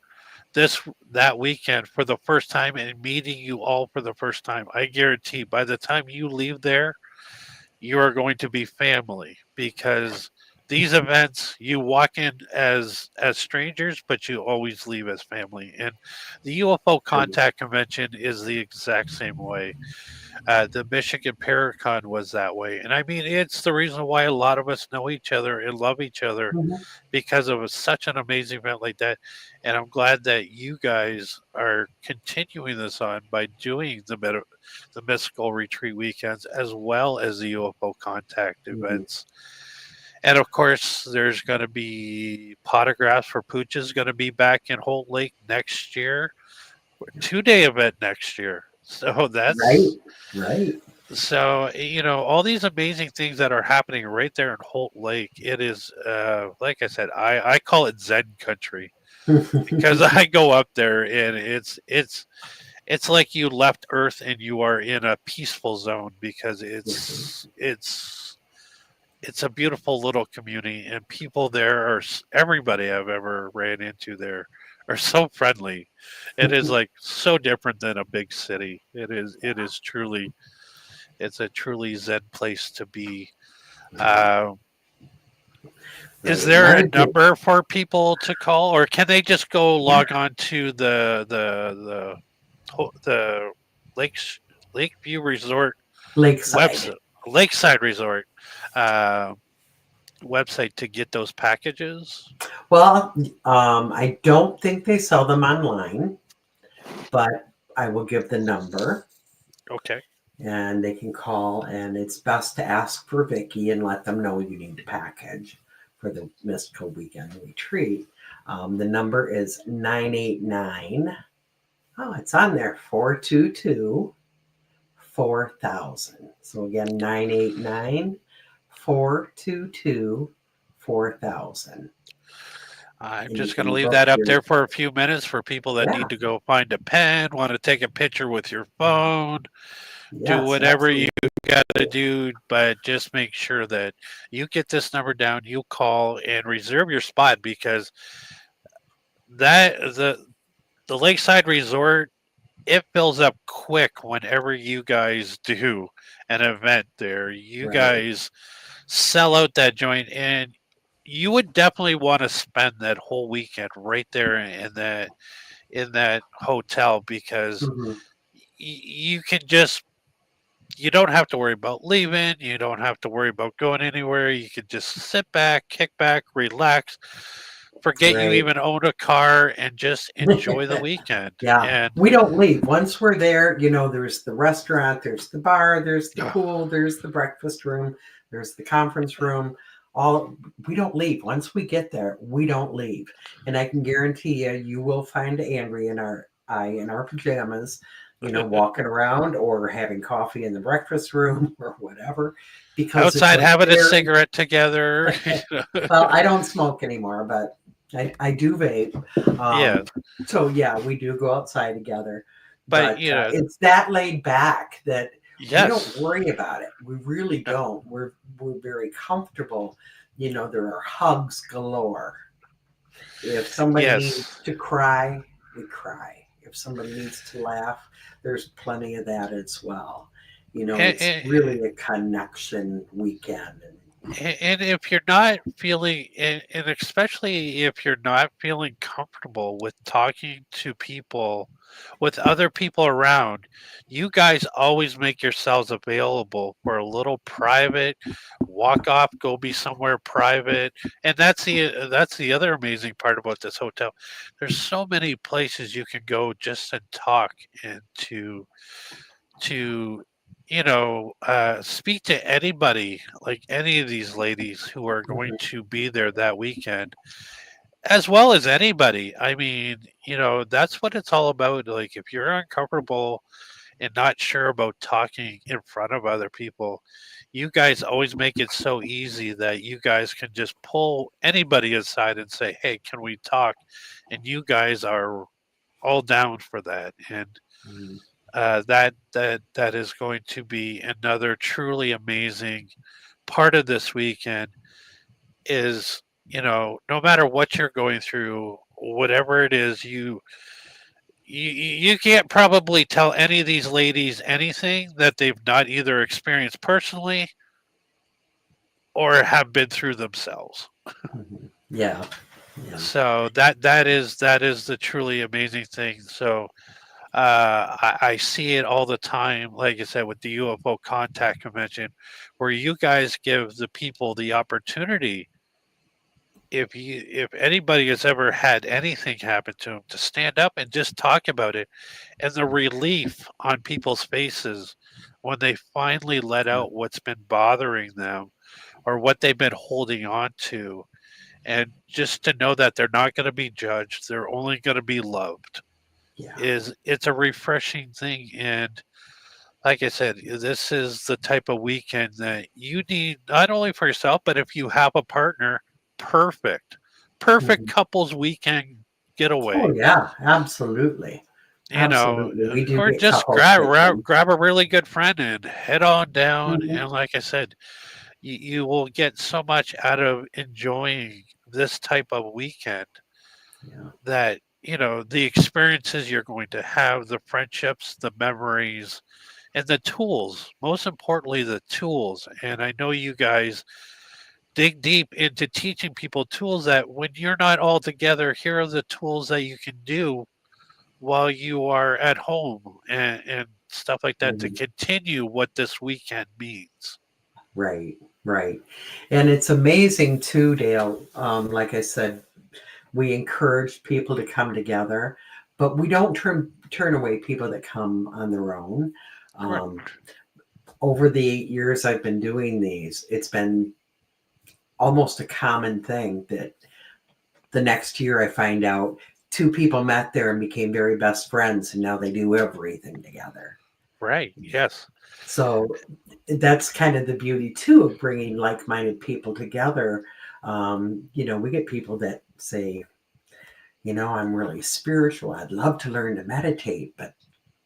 Speaker 1: that weekend for the first time and meeting you all for the first time, I guarantee by the time you leave there, you are going to be family, because these events, you walk in as strangers, but you always leave as family. And the UFO
Speaker 2: True.
Speaker 1: contact convention is the exact same way. The Michigan Paracon was that way. And I mean, it's the reason why a lot of us know each other and love each other,
Speaker 2: Hmm.
Speaker 1: because of such an amazing event like that. And I'm glad that you guys are continuing this on by doing the mystical retreat weekends as well as the UFO contact
Speaker 2: Hmm.
Speaker 1: events. And of course, there's going to be Potographs for Pooch is going to be back in Holt Lake next year, 2 day event next year. So
Speaker 2: Right.
Speaker 1: that's
Speaker 2: Right.
Speaker 1: all these amazing things that are happening right there in Holt Lake. It is, like I said, I call it Zen country. because I go up there and it's like you left Earth and you are in a peaceful zone because it's a beautiful little community and people there are everybody I've ever ran into there are so friendly. It is like so different than a big city. It is truly it's a truly zen place to be. Uh, is
Speaker 2: Right. And
Speaker 1: there
Speaker 2: I
Speaker 1: a
Speaker 2: agree.
Speaker 1: number for people to call, or can they just go log on to the Lakes Lakeview Resort
Speaker 2: Lakeside.
Speaker 1: website, Lakeside Resort uh, website to get those packages?
Speaker 2: Well, I don't think they sell them online, but I will give the number
Speaker 1: Okay.
Speaker 2: and they can call. And it's best to ask for Vicky and let them know you need a package for the mystical weekend retreat. The number is 989. Oh, it's on there, 422 4000. So again, 989 422 4000.
Speaker 1: I'm
Speaker 2: And you
Speaker 1: just going to
Speaker 2: can
Speaker 1: leave
Speaker 2: book
Speaker 1: that up
Speaker 2: your,
Speaker 1: there for a few minutes for people that
Speaker 2: yeah,
Speaker 1: need to go find a pen, want to take a picture with your phone, do
Speaker 2: yes,
Speaker 1: whatever you
Speaker 2: absolutely.
Speaker 1: got to do, but just make sure that you get this number down, you call and reserve your spot because that the Lakeside Resort it fills up quick whenever you guys do an event there. You
Speaker 2: Right.
Speaker 1: guys sell out that joint and you would definitely want to spend that whole weekend right there in that hotel because
Speaker 2: Mhm.
Speaker 1: you can just you don't have to worry about leaving, you don't have to worry about going anywhere. You can just sit back, kick back, relax, forget you
Speaker 2: Right.
Speaker 1: even own a car and just enjoy the weekend.
Speaker 2: Yeah.
Speaker 1: And
Speaker 2: We don't leave. Once we're there, there's the restaurant, there's the bar, there's the pool, there's the breakfast room, there's the conference room. All we don't leave. Once we get there, we don't leave. And I can guarantee you, you will find Andrea in our pajamas, walking around or having coffee in the breakfast room or whatever. Because it's
Speaker 1: outside
Speaker 2: a
Speaker 1: having a
Speaker 2: very
Speaker 1: cigarette together.
Speaker 2: well, I don't smoke anymore, but I do vape.
Speaker 1: Yeah,
Speaker 2: So yeah, we do go outside together,
Speaker 1: but
Speaker 2: but it's that laid back that we don't
Speaker 1: yes,
Speaker 2: worry about it. We really
Speaker 1: uh,
Speaker 2: don't. We're very comfortable. There are hugs galore. If somebody needs
Speaker 1: yes.
Speaker 2: to cry, we cry. If somebody needs to laugh, there's plenty of that as well.
Speaker 1: And,
Speaker 2: It's
Speaker 1: and,
Speaker 2: really a connection weekend.
Speaker 1: and if you're not feeling, and especially if you're not feeling comfortable with talking to people, with other people around, you guys always make yourselves available for a little private walk off, go be somewhere private. And that's the other amazing part about this hotel. There's so many places you can go just and talk and to speak to anybody, like any of these ladies who are going
Speaker 2: Mhm.
Speaker 1: to be there that weekend, as well as anybody. I mean, that's what it's all about. Like, if you're uncomfortable and not sure about talking in front of other people, you guys always make it so easy that you guys can just pull anybody aside and say, "Hey, can we talk?" And you guys are all down for that. And
Speaker 2: Mhm.
Speaker 1: that is going to be another truly amazing part of this weekend is no matter what you're going through, whatever it is, you can't probably tell any of these ladies anything that they've not either experienced personally or have been through themselves.
Speaker 2: Mhm. Yeah. Yeah.
Speaker 1: So that is the truly amazing thing. So I see it all the time, like I said, with the UFO contact convention, where you guys give the people the opportunity, if anybody has ever had anything happen to them, to stand up and just talk about it, and the relief on people's faces when they finally let out what's been bothering them or what they've been holding on to, and just to know that they're not going to be judged, they're only going to be loved,
Speaker 2: Yeah.
Speaker 1: is it's a refreshing thing. And like I said, this is the type of weekend that you need not only for yourself, but if you have a partner, perfect, perfect
Speaker 2: Mhm.
Speaker 1: couples weekend get
Speaker 2: Oh
Speaker 1: away.
Speaker 2: yeah, absolutely.
Speaker 1: You know,
Speaker 2: Absolutely. We do
Speaker 1: or
Speaker 2: get
Speaker 1: just
Speaker 2: couples that can.
Speaker 1: grab a really good friend and head on down.
Speaker 2: Mhm.
Speaker 1: And like I said, you will get so much out of enjoying this type of weekend
Speaker 2: Yeah.
Speaker 1: that the experiences you're going to have, the friendships, the memories, and the tools. Most importantly, the tools. And I know you guys dig deep into teaching people tools that when you're not all together, here are the tools that you can do while you are at home and stuff like that to
Speaker 2: Mhm.
Speaker 1: continue what this weekend means.
Speaker 2: Right, right. And it's amazing too, Dale. Like I said, we encourage people to come together, but we don't turn away people that come on their own.
Speaker 1: Correct.
Speaker 2: Um, Over the 8 years I've been doing these, it's been almost a common thing that the next year I find out two people met there and became very best friends, and now they do everything together.
Speaker 1: Right. Yes.
Speaker 2: So that's kind of the beauty too of bringing like-minded people together. We get people that say, I'm really spiritual. I'd love to learn to meditate, but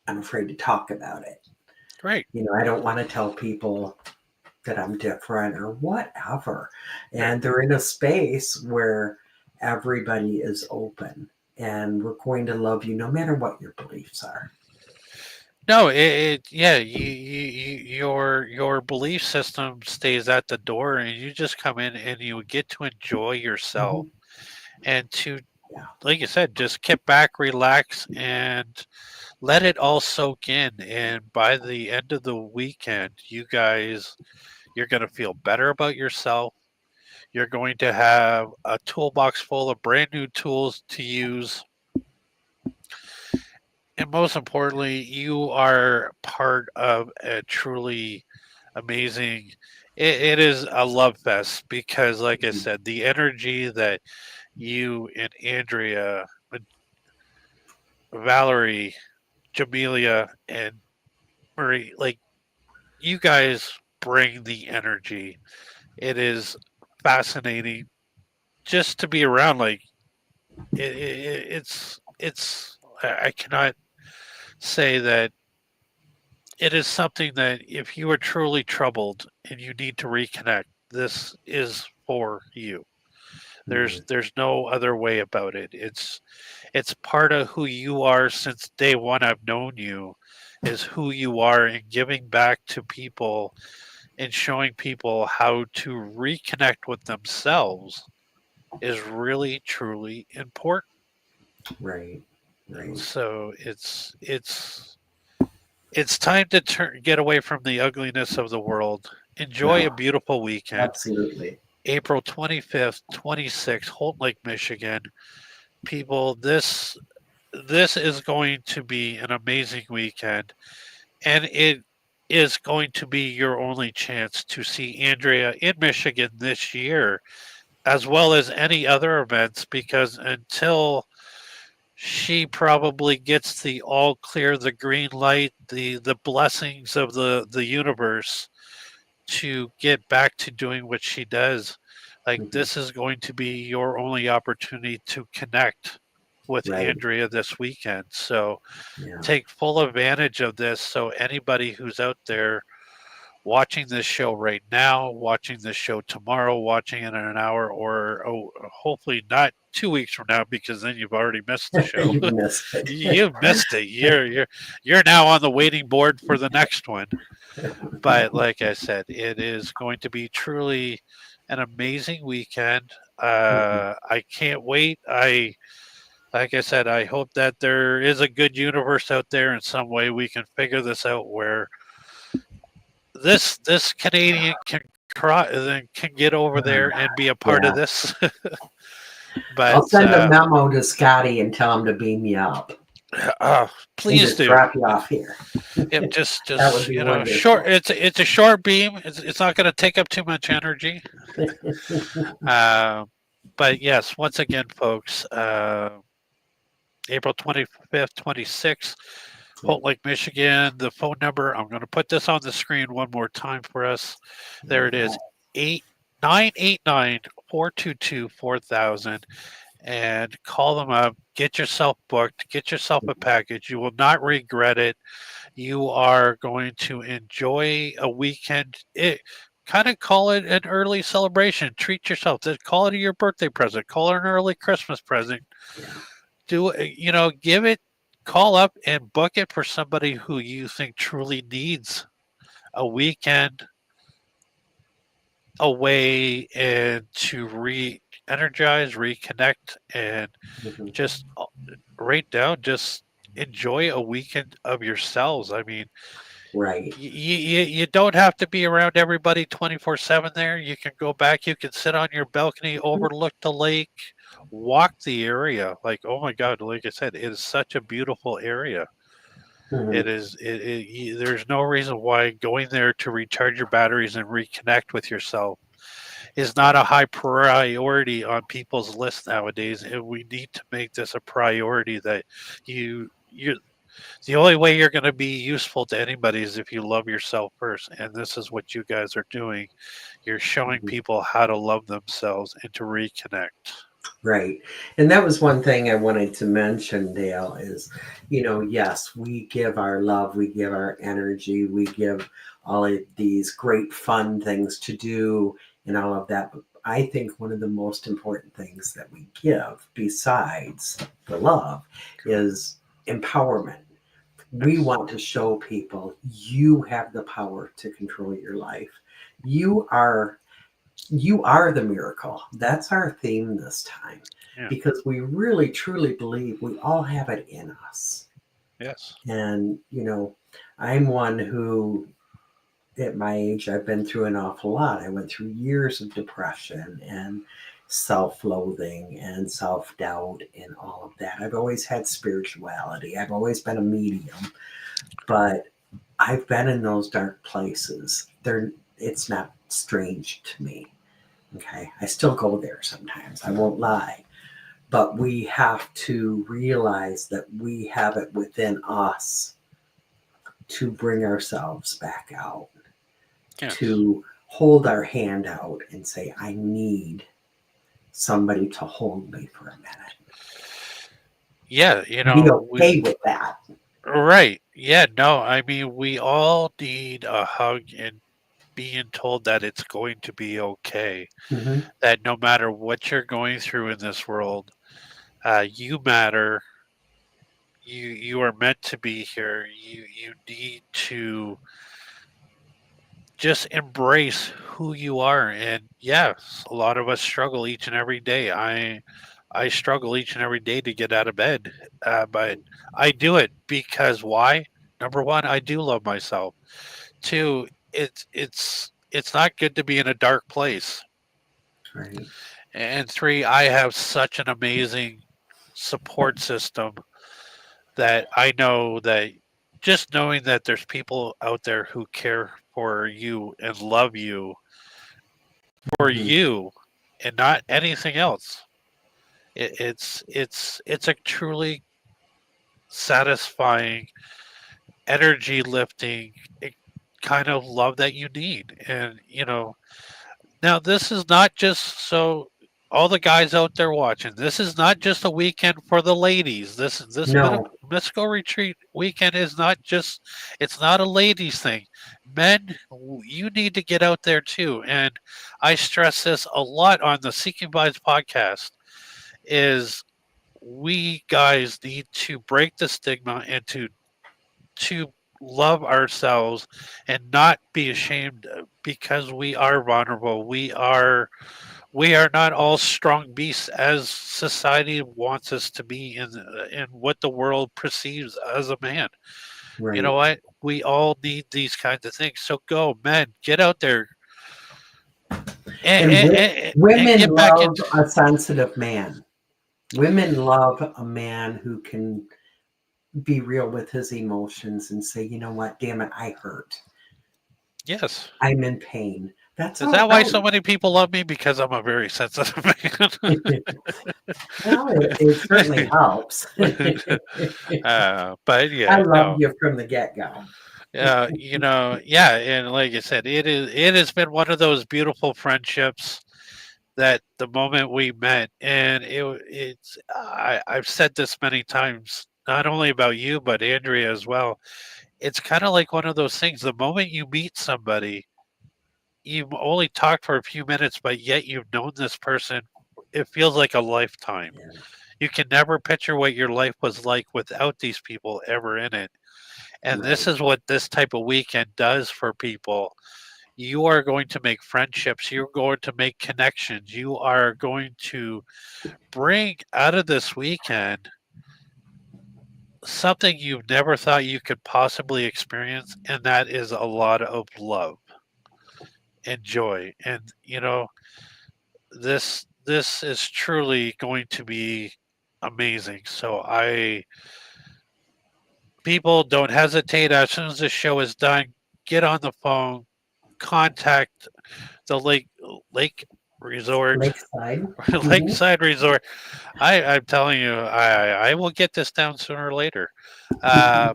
Speaker 2: I'm afraid to talk about it.
Speaker 1: Right.
Speaker 2: I don't want to tell people that I'm different or whatever.
Speaker 1: Right.
Speaker 2: And they're in a space where everybody is open and we're going to love you no matter what your beliefs are.
Speaker 1: No, yeah, your belief system stays at the door, and you just come in and you get to enjoy yourself
Speaker 2: Mhm.
Speaker 1: and to,
Speaker 2: Yeah.
Speaker 1: like you said, just kick back, relax, and let it all soak in. And by the end of the weekend, you're going to feel better about yourself. You're going to have a toolbox full of brand new tools to use. And most importantly, you are part of a truly amazing. It is a love fest because, like I
Speaker 2: Mhm.
Speaker 1: said, the energy that you and Andrea, Valerie, Jamelia, and Marie, like you guys bring the energy. It is fascinating just to be around. Like it's. I cannot say that it is something that if you are truly troubled and you need to reconnect, this is for you.
Speaker 2: Mhm.
Speaker 1: There's no other way about it. It's part of who you are since day one I've known you is who you are and giving back to people and showing people how to reconnect with themselves is really truly important.
Speaker 2: Right. Right.
Speaker 1: So it's time to get away from the ugliness of the world. Enjoy a
Speaker 2: No,
Speaker 1: beautiful weekend.
Speaker 2: absolutely.
Speaker 1: April 25th, 26th, Holt Lake, Michigan. People, this is going to be an amazing weekend, and it is going to be your only chance to see Andrea in Michigan this year, as well as any other events, because until she probably gets the all clear, the green light, the blessings of the universe to get back to doing what she does. Like
Speaker 2: Mhm.
Speaker 1: this is going to be your only opportunity to connect with
Speaker 2: Right.
Speaker 1: Andrea this weekend. So
Speaker 2: Yeah.
Speaker 1: take full advantage of this. So anybody who's out there watching this show right now, watching this show tomorrow, watching it in an hour, or hopefully not 2 weeks from now because then you've already missed the show.
Speaker 2: You've missed it.
Speaker 1: You've missed it. You're now on the waiting board for the next one. But like I said, it is going to be truly an amazing weekend.
Speaker 2: Mhm.
Speaker 1: I can't wait. Like I said, I hope that there is a good universe out there in some way we can figure this out where this Canadian can get over there and be a part of
Speaker 2: Yeah.
Speaker 1: this.
Speaker 2: I'll
Speaker 1: But
Speaker 2: send a memo to Scotty and tell him to beam you up and
Speaker 1: please
Speaker 2: just
Speaker 1: do.
Speaker 2: drop you off here.
Speaker 1: Yep,
Speaker 2: That would
Speaker 1: just
Speaker 2: be
Speaker 1: short.
Speaker 2: wonderful.
Speaker 1: It's a short beam. It's not going to take up too much energy. Uh, but yes, once again, folks, April 25th, 26th,
Speaker 2: Yeah.
Speaker 1: Holt Lake, Michigan. The phone number. I'm going to put this on the screen one more time for us. There it is. 8989 422 4000. and call them up. Get yourself booked. Get yourself a package. You will not regret it. You are going to enjoy a weekend. It kind of call it an early celebration. Treat yourself. Just call it your birthday present. Call it an early Christmas present.
Speaker 2: Yeah.
Speaker 1: Do give it. Call up and book it for somebody who you think truly needs a weekend away and to re-energize, reconnect, and
Speaker 2: Mhm.
Speaker 1: just right down, just enjoy a weekend of yourselves. I mean,
Speaker 2: Right.
Speaker 1: you don't have to be around everybody 24/7 there. You can go back, you can sit on your balcony, overlook the lake, walk the area. Like, oh my God, like I said, it is such a beautiful area. It
Speaker 2: Mhm.
Speaker 1: is, there's no reason why going there to recharge your batteries and reconnect with yourself is not a high priority on people's list nowadays. And we need to make this a priority that you the only way you're going to be useful to anybody is if you love yourself first. And this is what you guys are doing. You're showing
Speaker 2: Mhm.
Speaker 1: people how to love themselves and to reconnect.
Speaker 2: Right. And that was one thing I wanted to mention, Dale, is, yes, we give our love, we give our energy, we give all of these great fun things to do and all of that. But I think one of the most important things that we give, besides the love, is empowerment. We
Speaker 1: Yes.
Speaker 2: want to show people you have the power to control your life. You are you are the miracle. That's our theme this time
Speaker 1: Yeah.
Speaker 2: because we really truly believe we all have it in us.
Speaker 1: Yes.
Speaker 2: And, I'm one who, at my age, I've been through an awful lot. I went through years of depression and self loathing and self doubt and all of that. I've always had spirituality, I've always been a medium, but I've been in those dark places. It's not strange to me. Okay. I still go there sometimes. I won't lie. But we have to realize that we have it within us to bring ourselves back out,
Speaker 1: Yes.
Speaker 2: to hold our hand out and say, I need somebody to hold me for a minute.
Speaker 1: Yeah.
Speaker 2: Be okay with that.
Speaker 1: Right. Yeah. No, I mean, we all need a hug and being told that it's going to be okay.
Speaker 2: Hmm.
Speaker 1: That no matter what you're going through in this world, you matter. You are meant to be here. You need to just embrace who you are. And yes, a lot of us struggle each and every day. I struggle each and every day to get out of bed, but I do it because why? Number one, I do love myself. Two, it's not good to be in a dark place.
Speaker 2: Right.
Speaker 1: And three, I have such an amazing support system that I know that just knowing that there's people out there who care for you and love you for
Speaker 2: Hmm.
Speaker 1: you and not anything else. It's a truly satisfying, energy lifting kind of love that you need. And now this is not just so all the guys out there watching. This is not just a weekend for the ladies.
Speaker 2: No.
Speaker 1: Mystical retreat weekend is not just. It's not a ladies thing. Men, you need to get out there too. And I stress this a lot on the Seeking Vibes podcast. Is we guys need to break the stigma and to love ourselves and not be ashamed because we are vulnerable. We are not all strong beasts as society wants us to be in what the world perceives as a man. You know
Speaker 2: Right.
Speaker 1: what? We all need these kinds of things. So go, men, get out there and
Speaker 2: And
Speaker 1: and, and, and
Speaker 2: women
Speaker 1: get back
Speaker 2: love
Speaker 1: into.
Speaker 2: a sensitive man. Women love a man who can be real with his emotions and say, you know what, damn it, I hurt.
Speaker 1: Yes.
Speaker 2: I'm in pain. That's
Speaker 1: Is
Speaker 2: all
Speaker 1: that why so
Speaker 2: right.
Speaker 1: many people love me? Because I'm a very sensitive man.
Speaker 2: Well, it certainly helps.
Speaker 1: But
Speaker 2: I
Speaker 1: yeah,
Speaker 2: loved
Speaker 1: no.
Speaker 2: you from the get go.
Speaker 1: Yeah, and like I said, it has been one of those beautiful friendships that the moment we met, and I've said this many times, not only about you but Andrea as well. It's kind of like one of those things. The moment you meet somebody, you've only talked for a few minutes, but yet you've known this person. It feels like a lifetime.
Speaker 2: Yeah.
Speaker 1: You can never picture what your life was like without these people ever in it. And this
Speaker 2: Right.
Speaker 1: is what this type of weekend does for people. You are going to make friendships. You're going to make connections. You are going to bring out of this weekend something you've never thought you could possibly experience, and that is a lot of love and joy. And this is truly going to be amazing. So I people don't hesitate as soon as this show is done, get on the phone, contact the lake resort,
Speaker 2: Lakeside. Hmm.
Speaker 1: lakeside resort. I'm telling you, I will get this down sooner or later. Uh,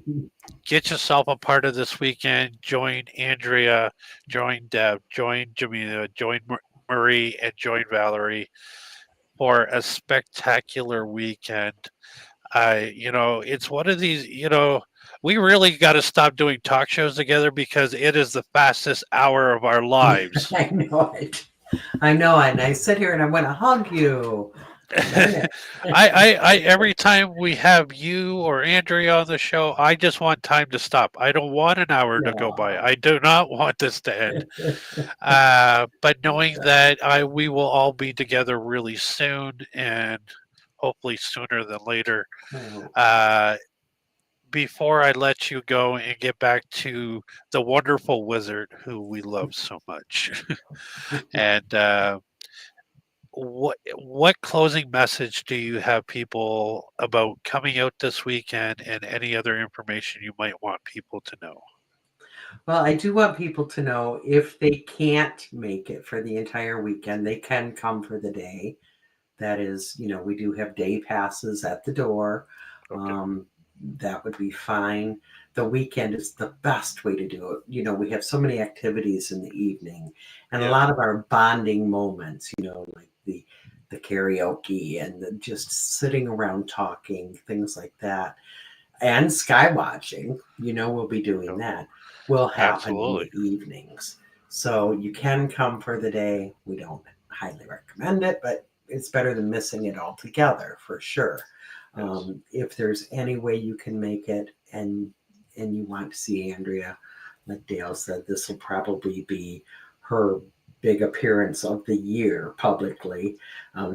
Speaker 1: get yourself a part of this weekend. Join Andrea, join Deb, join Jamila, join Marie, and join Valerie for a spectacular weekend. It's one of these, we really got to stop doing talk shows together because it is the fastest hour of our lives.
Speaker 2: I know it. I know it. And I sit here and I want to hug you. Darn
Speaker 1: I,
Speaker 2: it.
Speaker 1: I, every time we have you or Andrea on the show, I just want time to stop. I don't want an hour to go by.
Speaker 2: No.
Speaker 1: I do not want this to end. But knowing that we will all be together really soon and hopefully sooner than later.
Speaker 2: Oh.
Speaker 1: Uh, before I let you go and get back to the wonderful wizard who we love so much, and what closing message do you have people about coming out this weekend and any other information you might want people to know?
Speaker 2: Well, I do want people to know if they can't make it for the entire weekend, they can come for the day. That is, we do have day passes at the door.
Speaker 1: Okay.
Speaker 2: That would be fine. The weekend is the best way to do it. We have so many activities in the evening and a
Speaker 1: Yeah.
Speaker 2: lot of our bonding moments, like the karaoke and just sitting around talking, things like that. And sky watching, we'll be doing
Speaker 1: No,
Speaker 2: that, will happen in
Speaker 1: absolutely.
Speaker 2: the evenings. So you can come for the day. We don't highly recommend it, but it's better than missing it altogether for sure.
Speaker 1: Yes.
Speaker 2: If there's any way you can make it and you want to see Andrea, like Dale said, this will probably be her big appearance of the year publicly.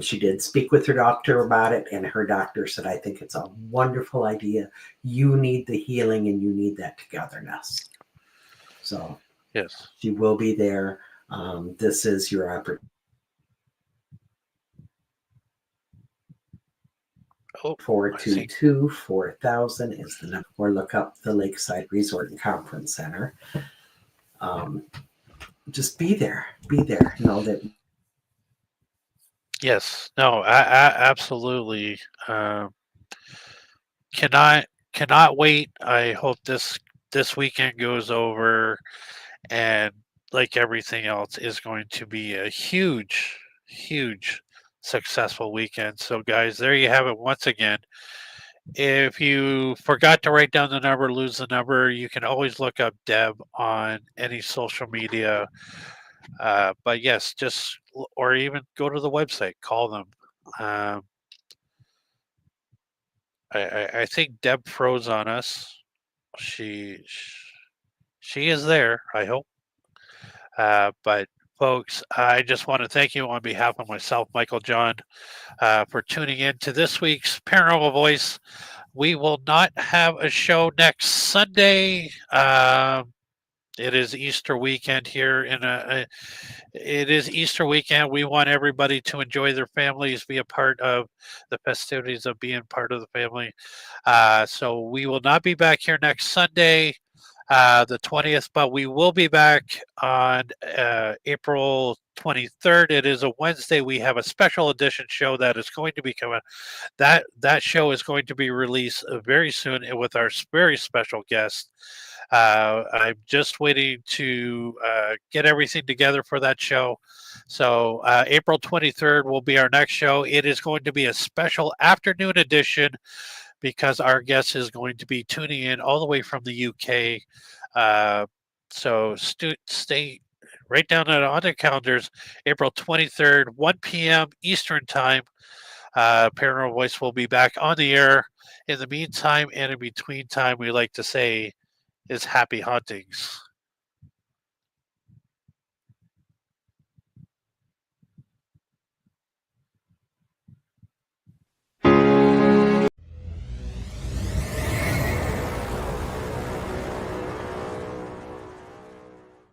Speaker 2: She did speak with her doctor about it, and her doctor said, I think it's a wonderful idea. You need the healing and you need that togetherness. So
Speaker 1: Yes.
Speaker 2: she will be there. This is your opportunity.
Speaker 1: Oh, I see.
Speaker 2: 422-4000 is the number, or look up the Lakeside Resort and Conference Center. Just be there. Be there. Know that.
Speaker 1: Yes. No. Absolutely. Cannot wait. I hope this weekend goes over and like everything else is going to be a huge successful weekend. So guys, there you have it once again. If you forgot to write down the number, lose the number, you can always look up Deb on any social media. But yes, or even go to the website, call them. Um, I think Deb froze on us. She she is there. I hope. But folks, I just want to thank you on behalf of myself, Michael John, for tuning in to this week's Paranormal Voice. We will not have a show next Sunday. It is Easter weekend here it is Easter weekend. We want everybody to enjoy their families, be a part of the festivities of being part of the family. So we will not be back here next Sunday. the 20th, but we will be back on April 23rd. It is a Wednesday. We have a special edition show that is going to be coming. That show is going to be released very soon with our very special guest. I'm just waiting to get everything together for that show. So April 23rd will be our next show. It is going to be a special afternoon edition because our guest is going to be tuning in all the way from the UK. So stay right down on the calendars. April 23rd, 1 p.m. Eastern Time. Paranormal Voice will be back on the air. In the meantime and in between time, we like to say is happy hauntings.